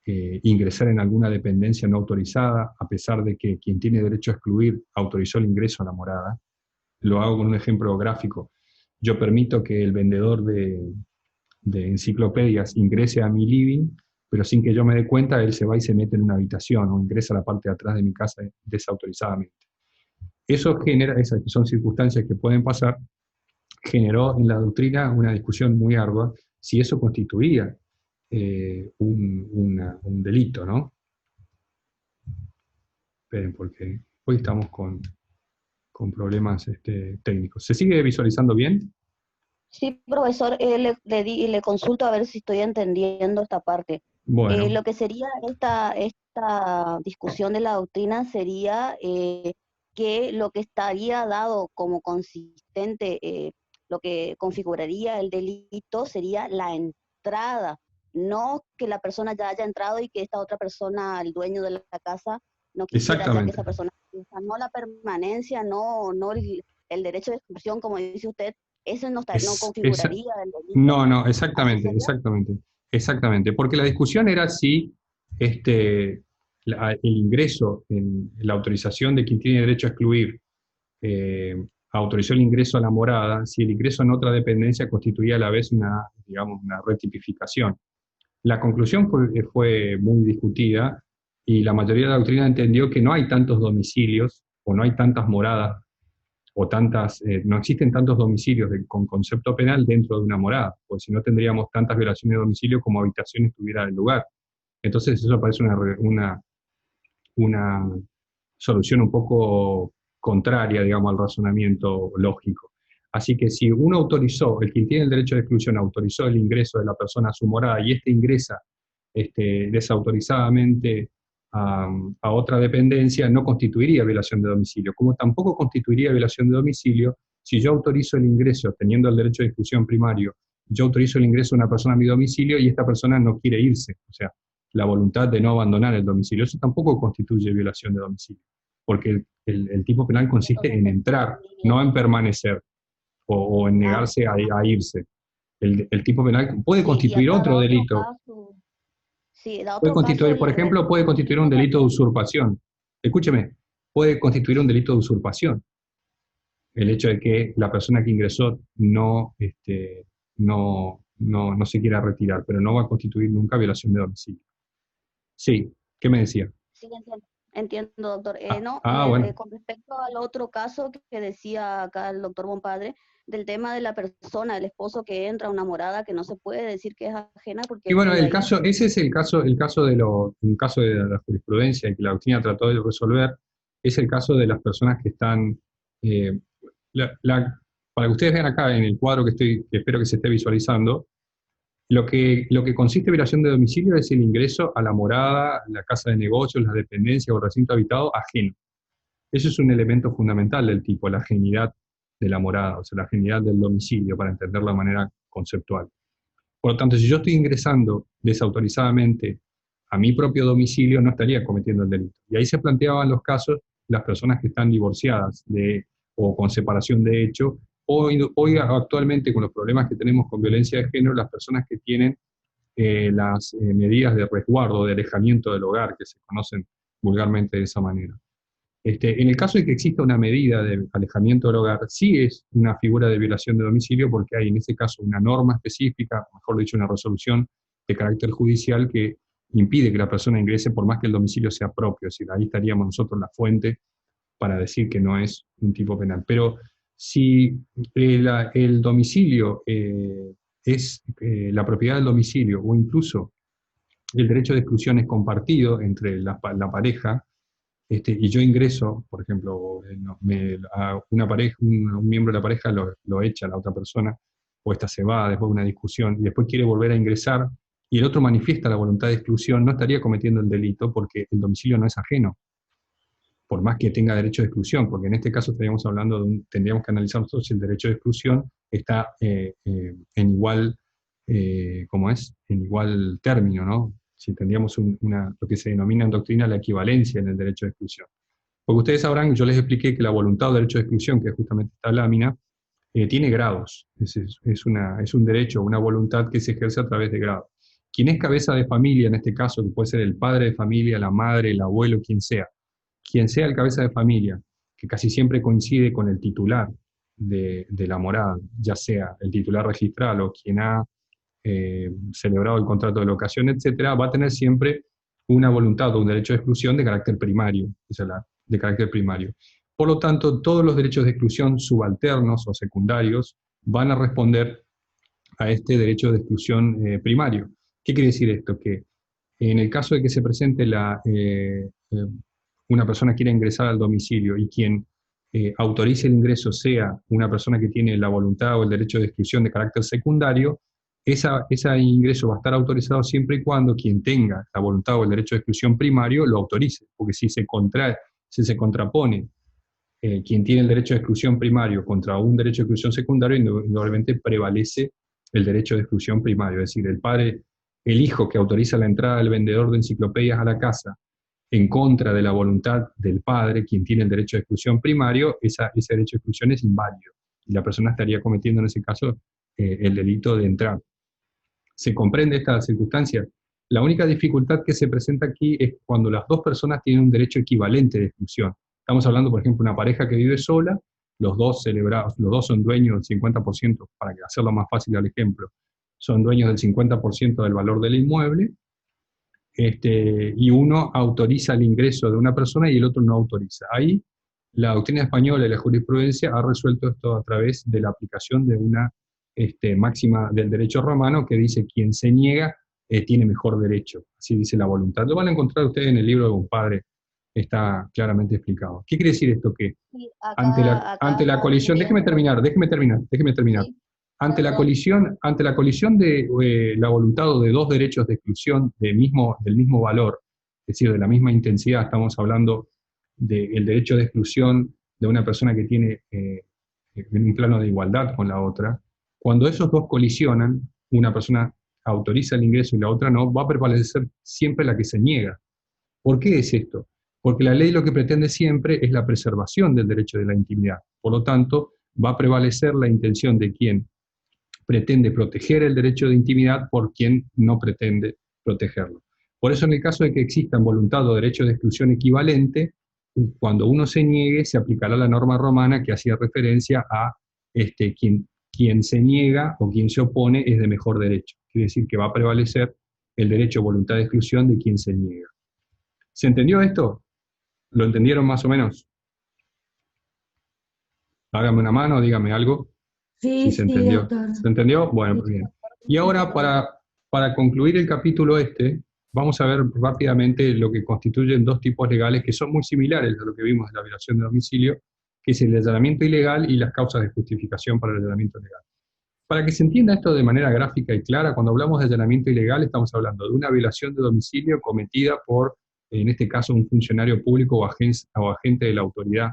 ingresar en alguna dependencia no autorizada, a pesar de que quien tiene derecho a excluir autorizó el ingreso a la morada. Lo hago con un ejemplo gráfico. Yo permito que el vendedor de enciclopedias ingrese a mi living, pero sin que yo me dé cuenta, él se va y se mete en una habitación o ingresa a la parte de atrás de mi casa desautorizadamente. Eso genera, esas son circunstancias que pueden pasar, generó en la doctrina una discusión muy ardua si eso constituía un delito, ¿no? Esperen, porque hoy estamos con problemas técnicos. ¿Se sigue visualizando bien? Sí, profesor, le consulto a ver si estoy entendiendo esta parte. Bueno. Lo que sería esta discusión de la doctrina sería que lo que estaría dado como consistente, lo que configuraría el delito sería la entrada, no que la persona ya haya entrado y que esta otra persona, el dueño de la casa, no quisiera ya que esa persona, no la permanencia, no el derecho de exclusión, como dice usted, eso no Esa, configuraría el delito. no, ¿Así exactamente, sería? exactamente, porque la discusión era si el ingreso, en la autorización de quien tiene derecho a excluir, autorizó el ingreso a la morada, si el ingreso en otra dependencia constituía a la vez digamos, una retipificación. La conclusión fue muy discutida y la mayoría de la doctrina entendió que no hay tantos domicilios o no hay tantas moradas o no existen tantos domicilios con concepto penal dentro de una morada, porque si no tendríamos tantas violaciones de domicilio como habitaciones tuviera el lugar. Entonces eso parece una solución un poco contraria, digamos, al razonamiento lógico. Así que si uno autorizó, el quien tiene el derecho de exclusión autorizó el ingreso de la persona a su morada y éste ingresa desautorizadamente a otra dependencia, no constituiría violación de domicilio, como tampoco constituiría violación de domicilio si yo autorizo el ingreso, teniendo el derecho de exclusión primario, yo autorizo el ingreso de una persona a mi domicilio y esta persona no quiere irse, o sea, la voluntad de no abandonar el domicilio, eso tampoco constituye violación de domicilio, porque el tipo penal consiste en entrar, no en permanecer o en negarse a irse. El tipo penal puede Sí, y constituir acá otro da otro delito. caso. Sí, da Puede otro caso constituir, por ejemplo, puede constituir un delito de usurpación. Escúcheme, puede constituir un delito de usurpación. El hecho de que la persona que ingresó no se quiera retirar, pero no va a constituir nunca violación de domicilio. Sí, ¿qué me decía? Sí, entiendo, doctor. Bueno. Con respecto al otro caso que decía acá el doctor Bompadre, del tema de la persona, el esposo que entra a una morada que no se puede decir que es ajena porque Y él bueno, puede ir. ese es un caso de la jurisprudencia y que la doctrina trató de resolver, es el caso de las personas que están, para que ustedes vean acá en el cuadro que espero que se esté visualizando, lo que consiste en violación de domicilio es el ingreso a la morada, la casa de negocios, la dependencia o recinto habitado ajeno. Eso es un elemento fundamental del tipo, la ajenidad de la morada, o sea, la ajenidad del domicilio, para entenderlo de manera conceptual. Por lo tanto, si yo estoy ingresando desautorizadamente a mi propio domicilio, no estaría cometiendo el delito. Y ahí se planteaban los casos, las personas que están divorciadas o con separación de hecho, hoy actualmente con los problemas que tenemos con violencia de género, las personas que tienen las medidas de resguardo, de alejamiento del hogar, que se conocen vulgarmente de esa manera. En el caso de que exista una medida de alejamiento del hogar, sí es una figura de violación de domicilio porque hay en ese caso una norma específica, mejor dicho, una resolución de carácter judicial que impide que la persona ingrese por más que el domicilio sea propio. Es decir, ahí estaríamos nosotros la fuente para decir que no es un tipo penal. Pero si el domicilio es la propiedad del domicilio o incluso el derecho de exclusión es compartido entre la pareja, y yo ingreso, por ejemplo, a una pareja, un miembro de la pareja lo echa a la otra persona, o esta se va después de una discusión, y después quiere volver a ingresar, y el otro manifiesta la voluntad de exclusión, no estaría cometiendo el delito porque el domicilio no es ajeno, por más que tenga derecho de exclusión, porque en este caso estaríamos hablando tendríamos que analizar nosotros si el derecho de exclusión está en igual, en igual término, ¿no? Si tendríamos lo que se denomina en doctrina la equivalencia en el derecho de exclusión. Porque ustedes sabrán, yo les expliqué que la voluntad o derecho de exclusión, que es justamente esta lámina, tiene grados. Es un derecho, una voluntad que se ejerce a través de grados. Quien es cabeza de familia, en este caso, que puede ser el padre de familia, la madre, el abuelo, quien sea el cabeza de familia, que casi siempre coincide con el titular de la morada, ya sea el titular registral o quien ha celebrado el contrato de locación, etcétera, va a tener siempre una voluntad o un derecho de exclusión de carácter primario, de carácter primario. Por lo tanto, todos los derechos de exclusión subalternos o secundarios van a responder a este derecho de exclusión primario. ¿Qué quiere decir esto? Que en el caso de que se presente una persona quiera ingresar al domicilio y quien autorice el ingreso sea una persona que tiene la voluntad o el derecho de exclusión de carácter secundario, ese ingreso va a estar autorizado siempre y cuando quien tenga la voluntad o el derecho de exclusión primario lo autorice, porque si se contrapone quien tiene el derecho de exclusión primario contra un derecho de exclusión secundario, indudablemente prevalece el derecho de exclusión primario, es decir, el hijo que autoriza la entrada del vendedor de enciclopedias a la casa en contra de la voluntad del padre, quien tiene el derecho de exclusión primario, ese derecho de exclusión es inválido, y la persona estaría cometiendo en ese caso el delito de entrar. ¿Se comprende esta circunstancia? La única dificultad que se presenta aquí es cuando las dos personas tienen un derecho equivalente de exclusión. Estamos hablando, por ejemplo, de una pareja que vive sola, los dos son dueños del 50%, para hacerlo más fácil al ejemplo, son dueños del 50% del valor del inmueble, y uno autoriza el ingreso de una persona y el otro no autoriza. Ahí la doctrina española y la jurisprudencia ha resuelto esto a través de la aplicación de una máxima del derecho romano que dice quien se niega tiene mejor derecho, así dice la voluntad. Lo van a encontrar ustedes en el libro de un padre, está claramente explicado. ¿Qué quiere decir esto? Que Sí, ante la colisión, déjeme terminar. Sí. Ante la colisión de la voluntad o de dos derechos de exclusión del mismo valor, es decir, de la misma intensidad, estamos hablando del derecho de exclusión de una persona que tiene en un plano de igualdad con la otra, cuando esos dos colisionan, una persona autoriza el ingreso y la otra no, va a prevalecer siempre la que se niega. ¿Por qué es esto? Porque la ley lo que pretende siempre es la preservación del derecho de la intimidad. Por lo tanto, va a prevalecer la intención de quien pretende proteger el derecho de intimidad por quien no pretende protegerlo. Por eso, en el caso de que existan voluntad o derecho de exclusión equivalente, cuando uno se niegue, se aplicará la norma romana que hacía referencia a quien se niega o quien se opone es de mejor derecho. Quiere decir que va a prevalecer el derecho o voluntad de exclusión de quien se niega. ¿Se entendió esto? ¿Lo entendieron más o menos? Hágame una mano, dígame algo. Sí, Si se sí, entendió. doctor. ¿Se entendió? Bueno, muy bien. Y ahora, para concluir el capítulo vamos a ver rápidamente lo que constituyen dos tipos legales que son muy similares a lo que vimos en la violación de domicilio, que es el allanamiento ilegal y las causas de justificación para el allanamiento legal. Para que se entienda esto de manera gráfica y clara, cuando hablamos de allanamiento ilegal estamos hablando de una violación de domicilio cometida por, en este caso, un funcionario público o agente de la autoridad,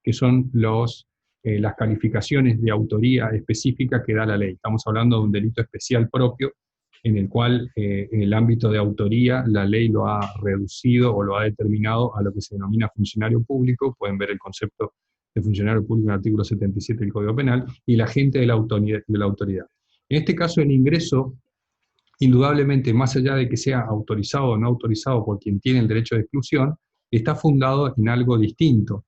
que son las calificaciones de autoría específica que da la ley. Estamos hablando de un delito especial propio, en el cual en el ámbito de autoría la ley lo ha reducido o lo ha determinado a lo que se denomina funcionario público. Pueden ver el concepto de funcionario público en el artículo 77 del Código Penal, y la agente de la autoridad. En este caso, el ingreso, indudablemente, más allá de que sea autorizado o no autorizado por quien tiene el derecho de exclusión, está fundado en algo distinto.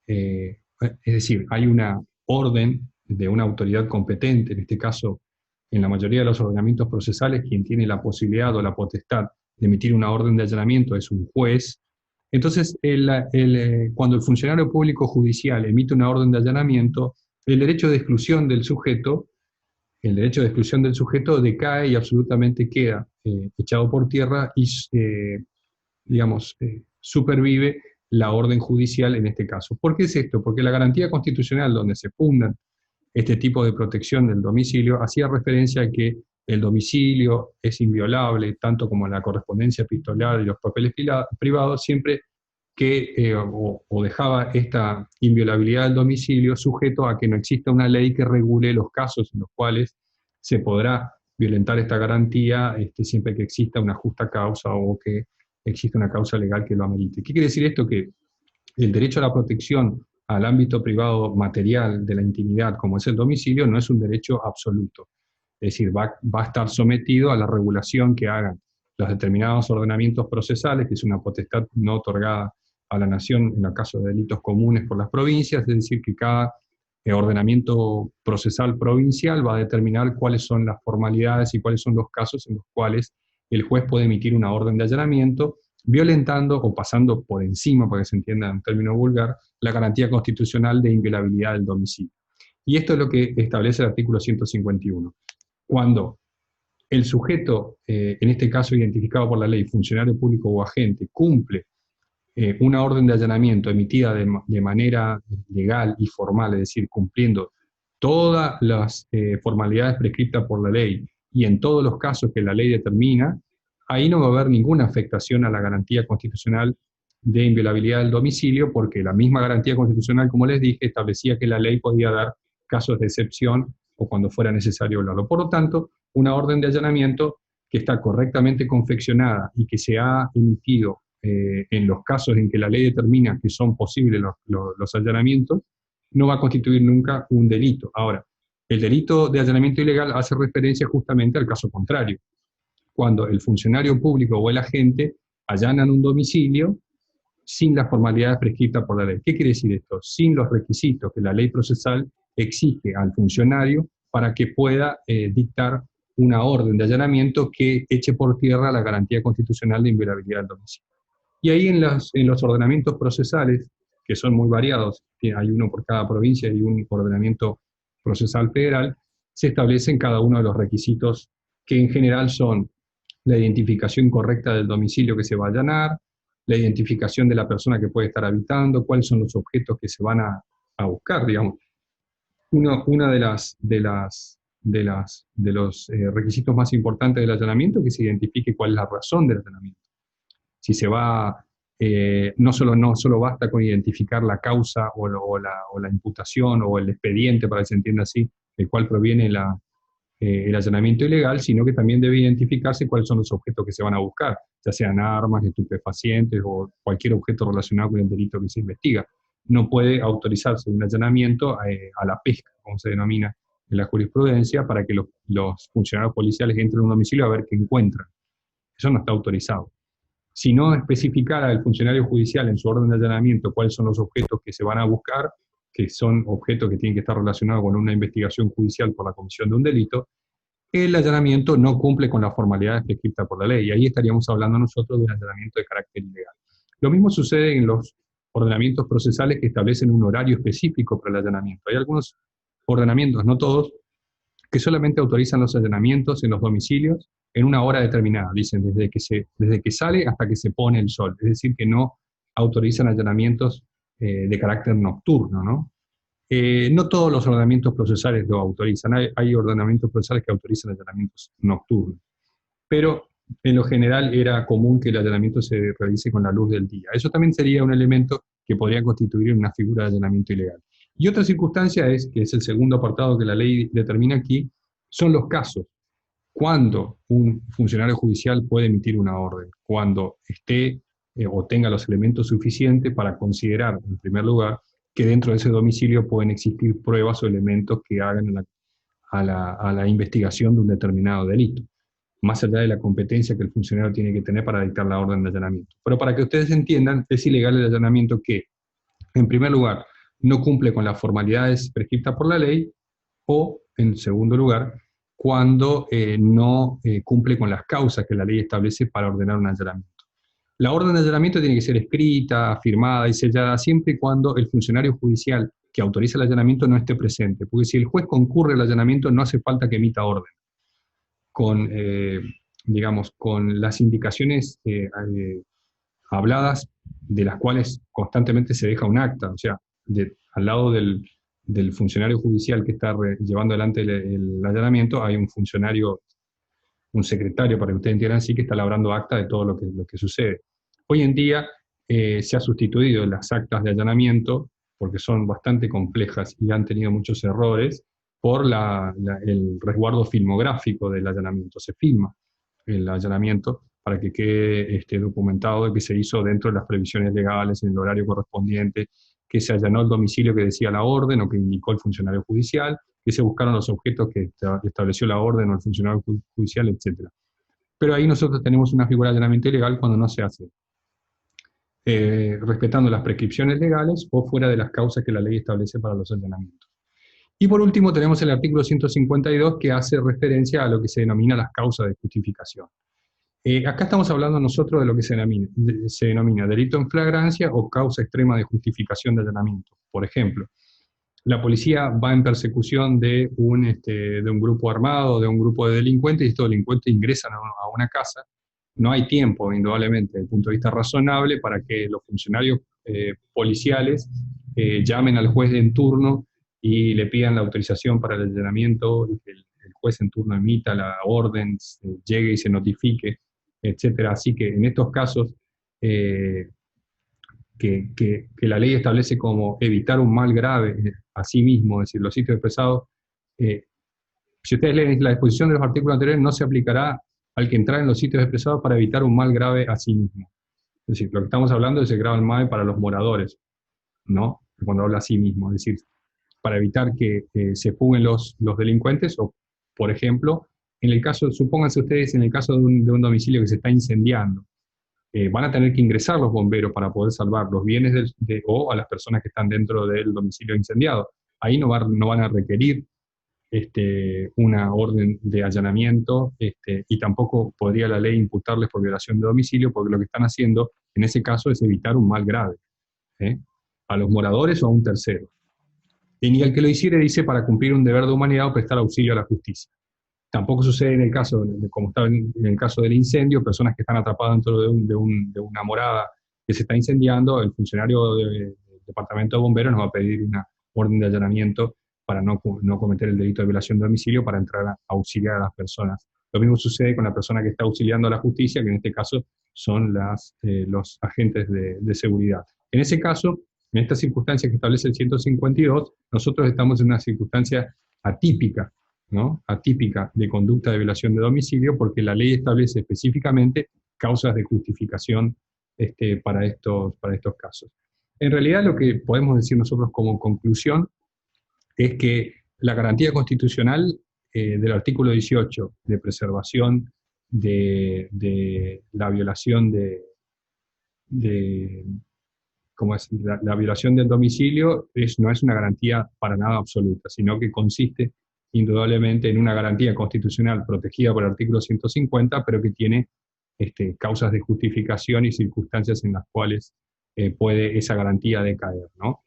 Es decir, hay una orden de una autoridad competente, en este caso, en la mayoría de los ordenamientos procesales, quien tiene la posibilidad o la potestad de emitir una orden de allanamiento es un juez. Entonces, cuando el funcionario público judicial emite una orden de allanamiento, el derecho de exclusión del sujeto decae y absolutamente queda echado por tierra y, supervive la orden judicial en este caso. ¿Por qué es esto? Porque la garantía constitucional donde se fundan este tipo de protección del domicilio hacía referencia a que el domicilio es inviolable, tanto como la correspondencia epistolar y los papeles privados, siempre que, o dejaba esta inviolabilidad del domicilio sujeto a que no exista una ley que regule los casos en los cuales se podrá violentar esta garantía siempre que exista una justa causa o que exista una causa legal que lo amerite. ¿Qué quiere decir esto? Que el derecho a la protección al ámbito privado material de la intimidad, como es el domicilio, no es un derecho absoluto. Es decir, va a estar sometido a la regulación que hagan los determinados ordenamientos procesales, que es una potestad no otorgada a la nación en el caso de delitos comunes por las provincias, es decir, que cada ordenamiento procesal provincial va a determinar cuáles son las formalidades y cuáles son los casos en los cuales el juez puede emitir una orden de allanamiento, violentando o pasando por encima, para que se entienda en término vulgar, la garantía constitucional de inviolabilidad del domicilio. Y esto es lo que establece el artículo 151. Cuando el sujeto, en este caso identificado por la ley, funcionario público o agente, cumple una orden de allanamiento emitida de manera legal y formal, es decir, cumpliendo todas las formalidades prescritas por la ley y en todos los casos que la ley determina, ahí no va a haber ninguna afectación a la garantía constitucional de inviolabilidad del domicilio, porque la misma garantía constitucional, como les dije, establecía que la ley podía dar casos de excepción o cuando fuera necesario hablarlo. Por lo tanto, una orden de allanamiento que está correctamente confeccionada y que se ha emitido en los casos en que la ley determina que son posibles los allanamientos, no va a constituir nunca un delito. Ahora, el delito de allanamiento ilegal hace referencia justamente al caso contrario, cuando el funcionario público o el agente allanan un domicilio sin las formalidades prescritas por la ley. ¿Qué quiere decir esto? Sin los requisitos que la ley procesal exige al funcionario para que pueda dictar una orden de allanamiento que eche por tierra la garantía constitucional de inviolabilidad del domicilio. Y ahí en los ordenamientos procesales, que son muy variados, hay uno por cada provincia y un ordenamiento procesal federal, se establecen cada uno de los requisitos que en general son la identificación correcta del domicilio que se va a allanar, la identificación de la persona que puede estar habitando, cuáles son los objetos que se van a buscar, digamos. Una de los requisitos más importantes del allanamiento es que se identifique cuál es la razón del allanamiento. Si se va, no solo basta con identificar la causa o la imputación o el expediente, para que se entienda así, del cual proviene el allanamiento ilegal, sino que también debe identificarse cuáles son los objetos que se van a buscar, ya sean armas, estupefacientes o cualquier objeto relacionado con el delito que se investiga. No puede autorizarse un allanamiento a la pesca, como se denomina en la jurisprudencia, para que los funcionarios policiales entren a un domicilio a ver qué encuentran. Eso no está autorizado. Si no especificara el funcionario judicial en su orden de allanamiento cuáles son los objetos que se van a buscar, que son objetos que tienen que estar relacionados con una investigación judicial por la comisión de un delito, el allanamiento no cumple con las formalidades prescritas por la ley, y ahí estaríamos hablando nosotros de un allanamiento de carácter ilegal. Lo mismo sucede en los ordenamientos procesales que establecen un horario específico para el allanamiento. Hay algunos ordenamientos, no todos, que solamente autorizan los allanamientos en los domicilios en una hora determinada, dicen, desde que sale hasta que se pone el sol, es decir, que no autorizan allanamientos de carácter nocturno, ¿no? No todos los ordenamientos procesales lo autorizan, hay ordenamientos procesales que autorizan allanamientos nocturnos, pero en lo general era común que el allanamiento se realice con la luz del día. Eso también sería un elemento que podría constituir una figura de allanamiento ilegal. Y otra circunstancia que es el segundo apartado que la ley determina aquí, son los casos. Cuando un funcionario judicial puede emitir una orden, cuando esté o tenga los elementos suficientes para considerar, en primer lugar, que dentro de ese domicilio pueden existir pruebas o elementos que hagan a la investigación de un determinado delito, más allá de la competencia que el funcionario tiene que tener para dictar la orden de allanamiento. Pero para que ustedes entiendan, es ilegal el allanamiento que, en primer lugar, no cumple con las formalidades prescritas por la ley, o, en segundo lugar, cuando no cumple con las causas que la ley establece para ordenar un allanamiento. La orden de allanamiento tiene que ser escrita, firmada y sellada siempre y cuando el funcionario judicial que autoriza el allanamiento no esté presente, porque si el juez concurre al allanamiento no hace falta que emita orden. Con las indicaciones habladas, de las cuales constantemente se deja un acta, o sea, al lado del funcionario judicial que está llevando adelante el allanamiento, hay un funcionario, un secretario, para que ustedes entiendan así, que está labrando acta de todo lo que sucede. Hoy en día se ha sustituido las actas de allanamiento, porque son bastante complejas y han tenido muchos errores, por el resguardo filmográfico del allanamiento. Se filma el allanamiento para que quede documentado de que se hizo dentro de las previsiones legales, en el horario correspondiente, que se allanó el domicilio que decía la orden o que indicó el funcionario judicial, que se buscaron los objetos que estableció la orden o el funcionario judicial, etc. Pero ahí nosotros tenemos una figura de allanamiento ilegal cuando no se hace respetando las prescripciones legales o fuera de las causas que la ley establece para los allanamientos. Y por último tenemos el artículo 152 que hace referencia a lo que se denomina las causas de justificación. Acá estamos hablando nosotros de lo que se denomina delito en flagrancia o causa extrema de justificación de allanamiento. Por ejemplo, la policía va en persecución de un grupo armado, de un grupo de delincuentes, y estos delincuentes ingresan a una casa. No hay tiempo, indudablemente, desde el punto de vista razonable, para que los funcionarios policiales llamen al juez en turno y le pidan la autorización para el allanamiento, y que el juez en turno emita la orden, llegue y se notifique, etc. Así que en estos casos que la ley establece como evitar un mal grave a sí mismo, es decir, los sitios expresados, si ustedes leen la disposición de los artículos anteriores, no se aplicará al que entrar en los sitios expresados para evitar un mal grave a sí mismo. Es decir, lo que estamos hablando es el grado del MAE para los moradores, ¿no? Cuando habla a sí mismo, es decir, para evitar que se fuguen los delincuentes, o, por ejemplo, en el caso, supónganse ustedes, en el caso de un domicilio que se está incendiando, van a tener que ingresar los bomberos para poder salvar los bienes o a las personas que están dentro del domicilio incendiado. Ahí no van a requerir una orden de allanamiento, y tampoco podría la ley imputarles por violación de domicilio, porque lo que están haciendo en ese caso es evitar un mal grave, ¿eh? A los moradores o a un tercero. Y ni el que lo hiciere dice para cumplir un deber de humanidad o prestar auxilio a la justicia. Tampoco sucede en el caso, como está en el caso del incendio, personas que están atrapadas dentro de una morada que se está incendiando, el funcionario del departamento de bomberos nos va a pedir una orden de allanamiento para no cometer el delito de violación de domicilio, para entrar a auxiliar a las personas. Lo mismo sucede con la persona que está auxiliando a la justicia, que en este caso son los agentes de seguridad. En ese caso, en estas circunstancias que establece el 152, nosotros estamos en una circunstancia atípica, ¿no? Atípica de conducta de violación de domicilio, porque la ley establece específicamente causas de justificación para estos casos. En realidad lo que podemos decir nosotros como conclusión es que la garantía constitucional del artículo 18 de preservación de la violación la violación del domicilio no es una garantía para nada absoluta, sino que consiste indudablemente en una garantía constitucional protegida por el artículo 150, pero que tiene causas de justificación y circunstancias en las cuales puede esa garantía decaer, ¿no?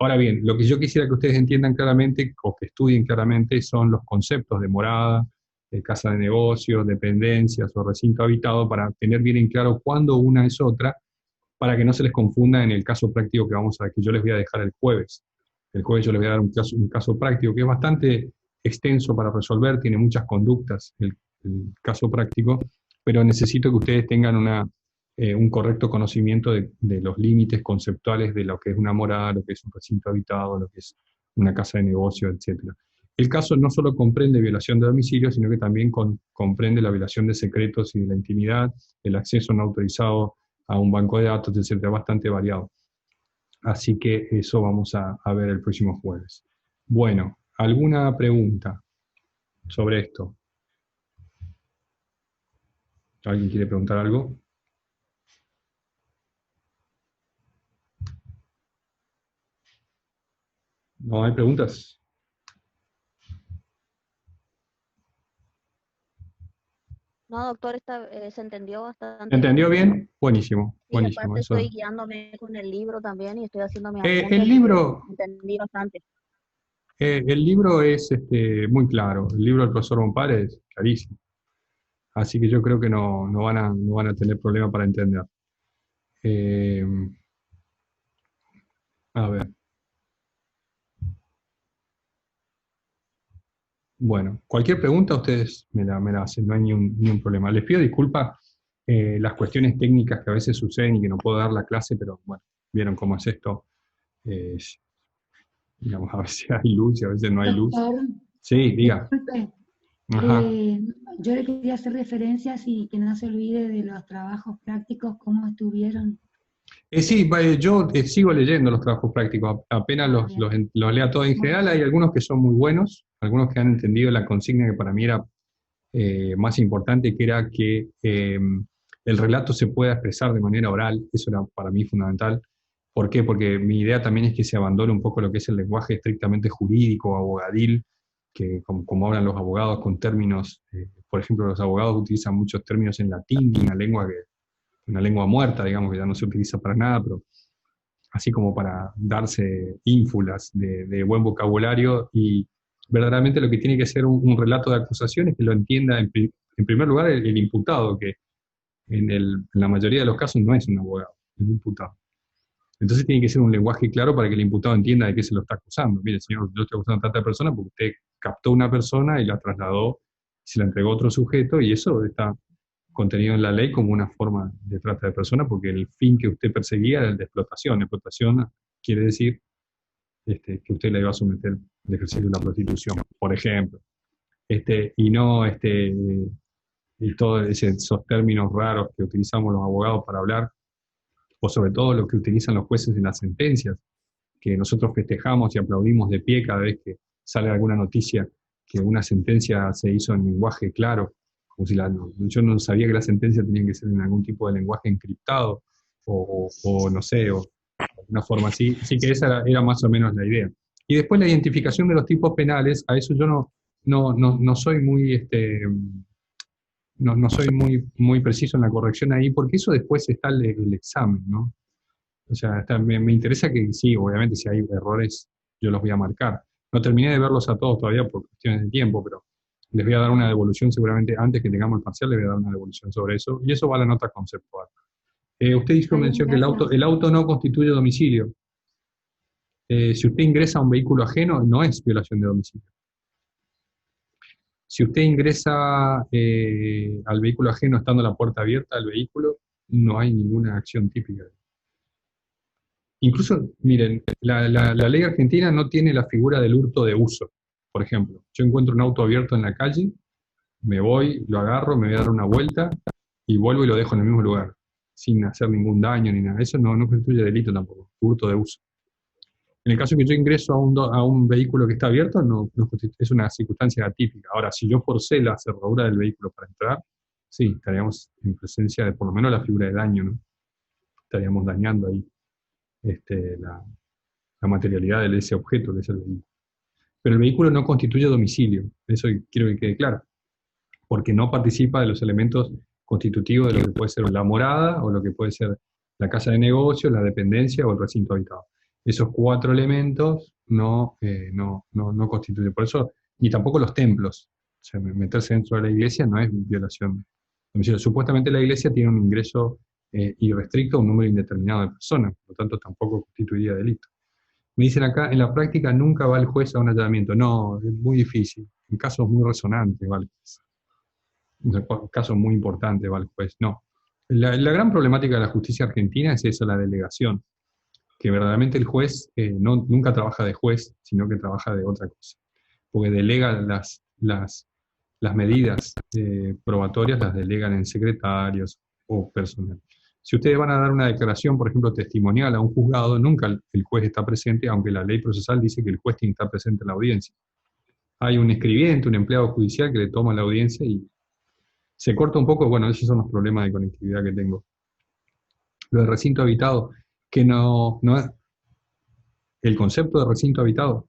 Ahora bien, lo que yo quisiera que ustedes entiendan claramente, o que estudien claramente, son los conceptos de morada, de casa de negocios, dependencias o recinto habitado, para tener bien en claro cuándo una es otra, para que no se les confunda en el caso práctico que yo les voy a dejar el jueves. El jueves yo les voy a dar un caso práctico que es bastante extenso para resolver, tiene muchas conductas el caso práctico, pero necesito que ustedes tengan un correcto conocimiento de los límites conceptuales de lo que es una morada, lo que es un recinto habitado, lo que es una casa de negocio, etc. El caso no solo comprende violación de domicilio, sino que también comprende la violación de secretos y de la intimidad, el acceso no autorizado a un banco de datos, etc., bastante variado. Así que eso vamos a ver el próximo jueves. Bueno, ¿alguna pregunta sobre esto? ¿Alguien quiere preguntar algo? ¿No hay preguntas? No, doctor, se entendió bastante. ¿Entendió bien? Buenísimo, Y buenísimo. aparte Eso. estoy guiándome con el libro también y estoy haciendo mis El apuntes. libro, Entendí bastante. el libro es muy claro. El libro del profesor Bompare es clarísimo. Así que yo creo que no van a tener problema para entender. A ver. Bueno, cualquier pregunta ustedes me la hacen, no hay ni un problema. Les pido disculpas las cuestiones técnicas que a veces suceden y que no puedo dar la clase, pero bueno, vieron cómo es esto. Digamos, a veces hay luz y a veces no hay luz. Doctor, Sí, diga. disculpe, Ajá. yo le quería hacer referencias y que no se olvide de los trabajos prácticos, cómo estuvieron. Sí, yo sigo leyendo los trabajos prácticos, apenas los lea todos. En general hay algunos que son muy buenos, algunos que han entendido la consigna que para mí era más importante, que era que el relato se pueda expresar de manera oral. Eso era para mí fundamental. ¿Por qué? Porque mi idea también es que se abandone un poco lo que es el lenguaje estrictamente jurídico, abogadil, que como hablan los abogados con términos, por ejemplo, los abogados utilizan muchos términos en latín, una lengua muerta, digamos, que ya no se utiliza para nada, pero así como para darse ínfulas de buen vocabulario, y verdaderamente lo que tiene que ser un relato de acusación es que lo entienda en primer lugar el imputado, que en la mayoría de los casos no es un abogado, es un imputado. Entonces tiene que ser un lenguaje claro para que el imputado entienda de qué se lo está acusando. Mire, señor, yo estoy acusando a tanta persona porque usted captó una persona y la trasladó, se la entregó a otro sujeto, y eso está contenido en la ley como una forma de trata de personas, porque el fin que usted perseguía era el de explotación. Explotación quiere decir que usted le iba a someter al ejercicio de una prostitución, por ejemplo. Y no y todos esos términos raros que utilizamos los abogados para hablar, o sobre todo lo que utilizan los jueces en las sentencias, que nosotros festejamos y aplaudimos de pie cada vez que sale alguna noticia que una sentencia se hizo en lenguaje claro, como si yo no sabía que la sentencia tenía que ser en algún tipo de lenguaje encriptado, o no sé, o de alguna forma así. Así que esa era más o menos la idea. Y después la identificación de los tipos penales, a eso yo no soy muy, no soy muy preciso en la corrección ahí, porque eso después está el examen, ¿no? O sea, me interesa que sí, obviamente si hay errores yo los voy a marcar. No terminé de verlos a todos todavía por cuestiones de tiempo, pero les voy a dar una devolución seguramente antes que tengamos el parcial, les voy a dar una devolución sobre eso, y eso va a la nota conceptual. Usted hizo mención que el auto no constituye domicilio. Si usted ingresa a un vehículo ajeno, no es violación de domicilio. Si usted ingresa al vehículo ajeno estando la puerta abierta del vehículo, no hay ninguna acción típica. Incluso, miren, la ley argentina no tiene la figura del hurto de uso. Por ejemplo, yo encuentro un auto abierto en la calle, me voy, lo agarro, me voy a dar una vuelta, y vuelvo y lo dejo en el mismo lugar, sin hacer ningún daño ni nada. Eso no constituye delito tampoco, hurto de uso. En el caso que yo ingreso a un vehículo que está abierto, es una circunstancia atípica. Ahora, si yo forcé la cerradura del vehículo para entrar, sí, estaríamos en presencia de por lo menos la figura de daño, ¿no? Estaríamos dañando ahí la materialidad de ese objeto que es el vehículo. Pero el vehículo no constituye domicilio, eso quiero que quede claro, porque no participa de los elementos constitutivos de lo que puede ser la morada, o lo que puede ser la casa de negocio, la dependencia o el recinto habitado. Esos 4 elementos no constituyen. Por eso, ni tampoco los templos. O sea, meterse dentro de la iglesia no es violación. Supuestamente la iglesia tiene un ingreso irrestricto a un número indeterminado de personas, por lo tanto tampoco constituiría delito. Me dicen acá, en la práctica nunca va el juez a un allanamiento. No, es muy difícil. En casos muy resonantes va el juez. En casos muy importantes va el juez. No. La gran problemática de la justicia argentina es eso, la delegación. Que verdaderamente el juez nunca trabaja de juez, sino que trabaja de otra cosa. Porque delega las medidas probatorias, las delegan en secretarios o personal. Si ustedes van a dar una declaración, por ejemplo, testimonial a un juzgado, nunca el juez está presente, aunque la ley procesal dice que el juez tiene que estar presente en la audiencia. Hay un escribiente, un empleado judicial que le toma la audiencia y se corta un poco. Bueno, esos son los problemas de conectividad que tengo. Lo del recinto habitado, que no es el concepto de recinto habitado.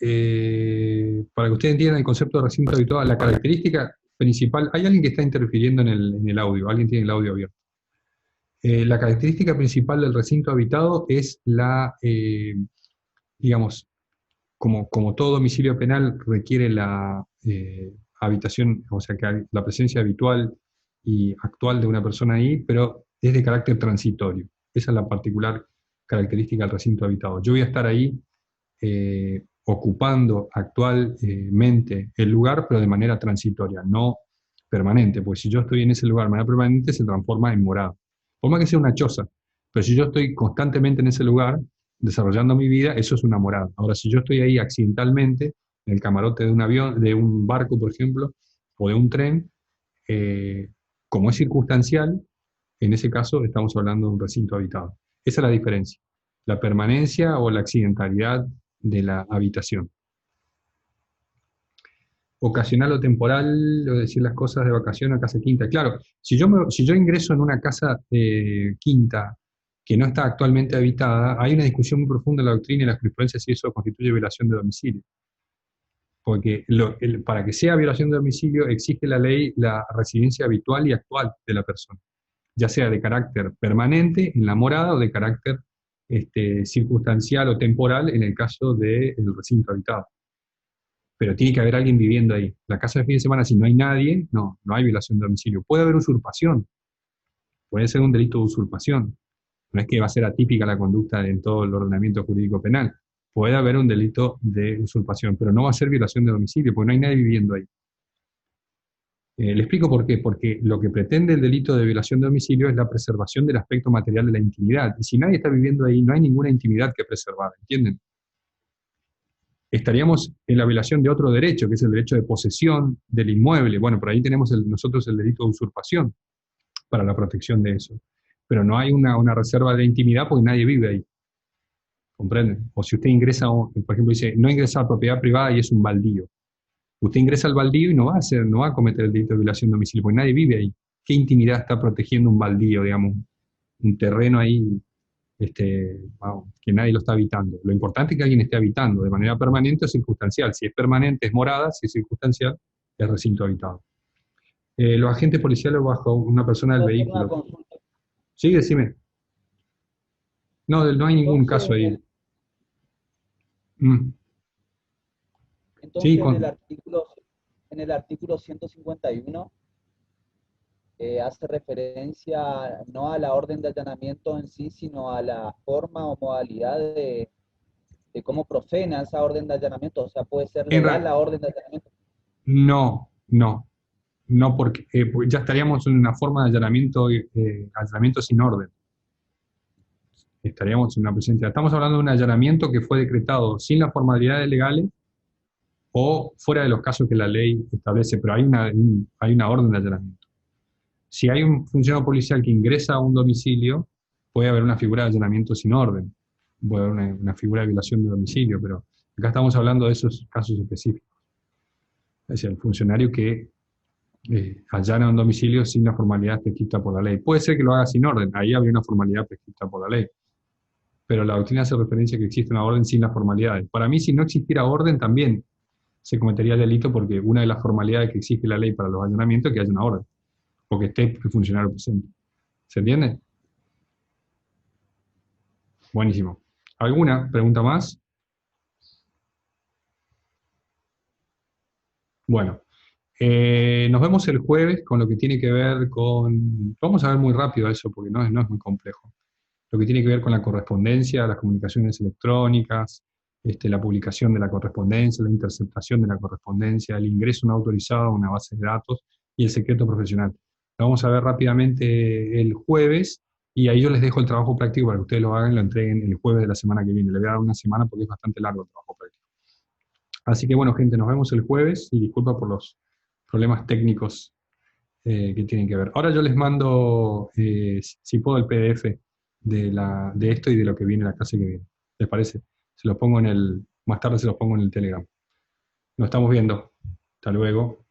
Para que ustedes entiendan el concepto de recinto habitado, la característica principal, hay alguien que está interfiriendo en el audio, alguien tiene el audio abierto. La característica principal del recinto habitado es digamos, como todo domicilio penal requiere la habitación, o sea, que la presencia habitual y actual de una persona ahí, pero es de carácter transitorio. Esa es la particular característica del recinto habitado. Yo voy a estar ahí ocupando actualmente el lugar, pero de manera transitoria, no permanente, porque si yo estoy en ese lugar de manera permanente, se transforma en morada. Por más que sea una choza, pero si yo estoy constantemente en ese lugar, desarrollando mi vida, eso es una morada. Ahora, si yo estoy ahí accidentalmente, en el camarote de un avión, de un barco, por ejemplo, o de un tren, como es circunstancial, en ese caso estamos hablando de un recinto habitado. Esa es la diferencia, la permanencia o la accidentalidad de la habitación. Ocasional o temporal, o decir las cosas de vacación a casa quinta. Claro, si yo ingreso en una casa quinta que no está actualmente habitada, hay una discusión muy profunda en la doctrina y la jurisprudencia si eso constituye violación de domicilio. Porque para que sea violación de domicilio exige la ley la residencia habitual y actual de la persona, ya sea de carácter permanente en la morada o de carácter circunstancial o temporal en el caso del recinto habitado. Pero tiene que haber alguien viviendo ahí. La casa de fin de semana, si no hay nadie, no hay violación de domicilio. Puede haber usurpación, puede ser un delito de usurpación. No es que va a ser atípica la conducta en todo el ordenamiento jurídico penal. Puede haber un delito de usurpación, pero no va a ser violación de domicilio, porque no hay nadie viviendo ahí. Le explico por qué. Porque lo que pretende el delito de violación de domicilio es la preservación del aspecto material de la intimidad. Y si nadie está viviendo ahí, no hay ninguna intimidad que preservar, ¿entienden? Estaríamos en la violación de otro derecho, que es el derecho de posesión del inmueble. Bueno, por ahí tenemos nosotros el delito de usurpación para la protección de eso. pero no hay una reserva de intimidad porque nadie vive ahí. ¿Comprenden? O si usted ingresa, por ejemplo, dice, no ingresa a propiedad privada y es un baldío. Usted ingresa al baldío y no va a cometer el delito de violación de domicilio, porque nadie vive ahí. ¿Qué intimidad está protegiendo un baldío, digamos, un terreno ahí que nadie lo está habitando? Lo importante es que alguien esté habitando de manera permanente o circunstancial. Si es permanente es morada, si es circunstancial es recinto habitado. Los agentes policiales bajo una persona del ¿Puedo hacer una vehículo. consulta? Sí, decime. No hay ningún Entonces, caso ahí. Mm. Entonces, Sí, en el artículo 151 hace referencia no a la orden de allanamiento en sí, sino a la forma o modalidad de cómo proceden a esa orden de allanamiento. O sea, puede ser En legal ra- la orden de allanamiento. no, porque ya estaríamos en una forma de allanamiento sin orden. Estaríamos en una presencia. Estamos hablando de un allanamiento que fue decretado sin las formalidades legales o fuera de los casos que la ley establece, pero hay una orden de allanamiento. Si hay un funcionario policial que ingresa a un domicilio, puede haber una figura de allanamiento sin orden, puede haber una figura de violación de domicilio, pero acá estamos hablando de esos casos específicos. Es decir, el funcionario que allana un domicilio sin la formalidad prescrita por la ley. Puede ser que lo haga sin orden, ahí habría una formalidad prescrita por la ley. Pero la doctrina hace referencia a que existe una orden sin las formalidades. Para mí, si no existiera orden, también se cometería el delito porque una de las formalidades que exige la ley para los allanamientos es que haya una orden, o que esté el funcionario presente. ¿Se entiende? Buenísimo. ¿Alguna pregunta más? Bueno, nos vemos el jueves con lo que tiene que ver con... Vamos a ver muy rápido eso porque no es muy complejo. Lo que tiene que ver con la correspondencia, las comunicaciones electrónicas, la publicación de la correspondencia, la interceptación de la correspondencia, el ingreso no autorizado a una base de datos y el secreto profesional. Lo vamos a ver rápidamente el jueves y ahí yo les dejo el trabajo práctico para que ustedes lo hagan y lo entreguen el jueves de la semana que viene. Le voy a dar una semana porque es bastante largo el trabajo práctico. Así que bueno, gente, nos vemos el jueves y disculpa por los problemas técnicos que tienen que ver. Ahora yo les mando, si puedo, el PDF de esto y de lo que viene la clase que viene. ¿Les parece? Más tarde se los pongo en el Telegram. Nos estamos viendo. Hasta luego.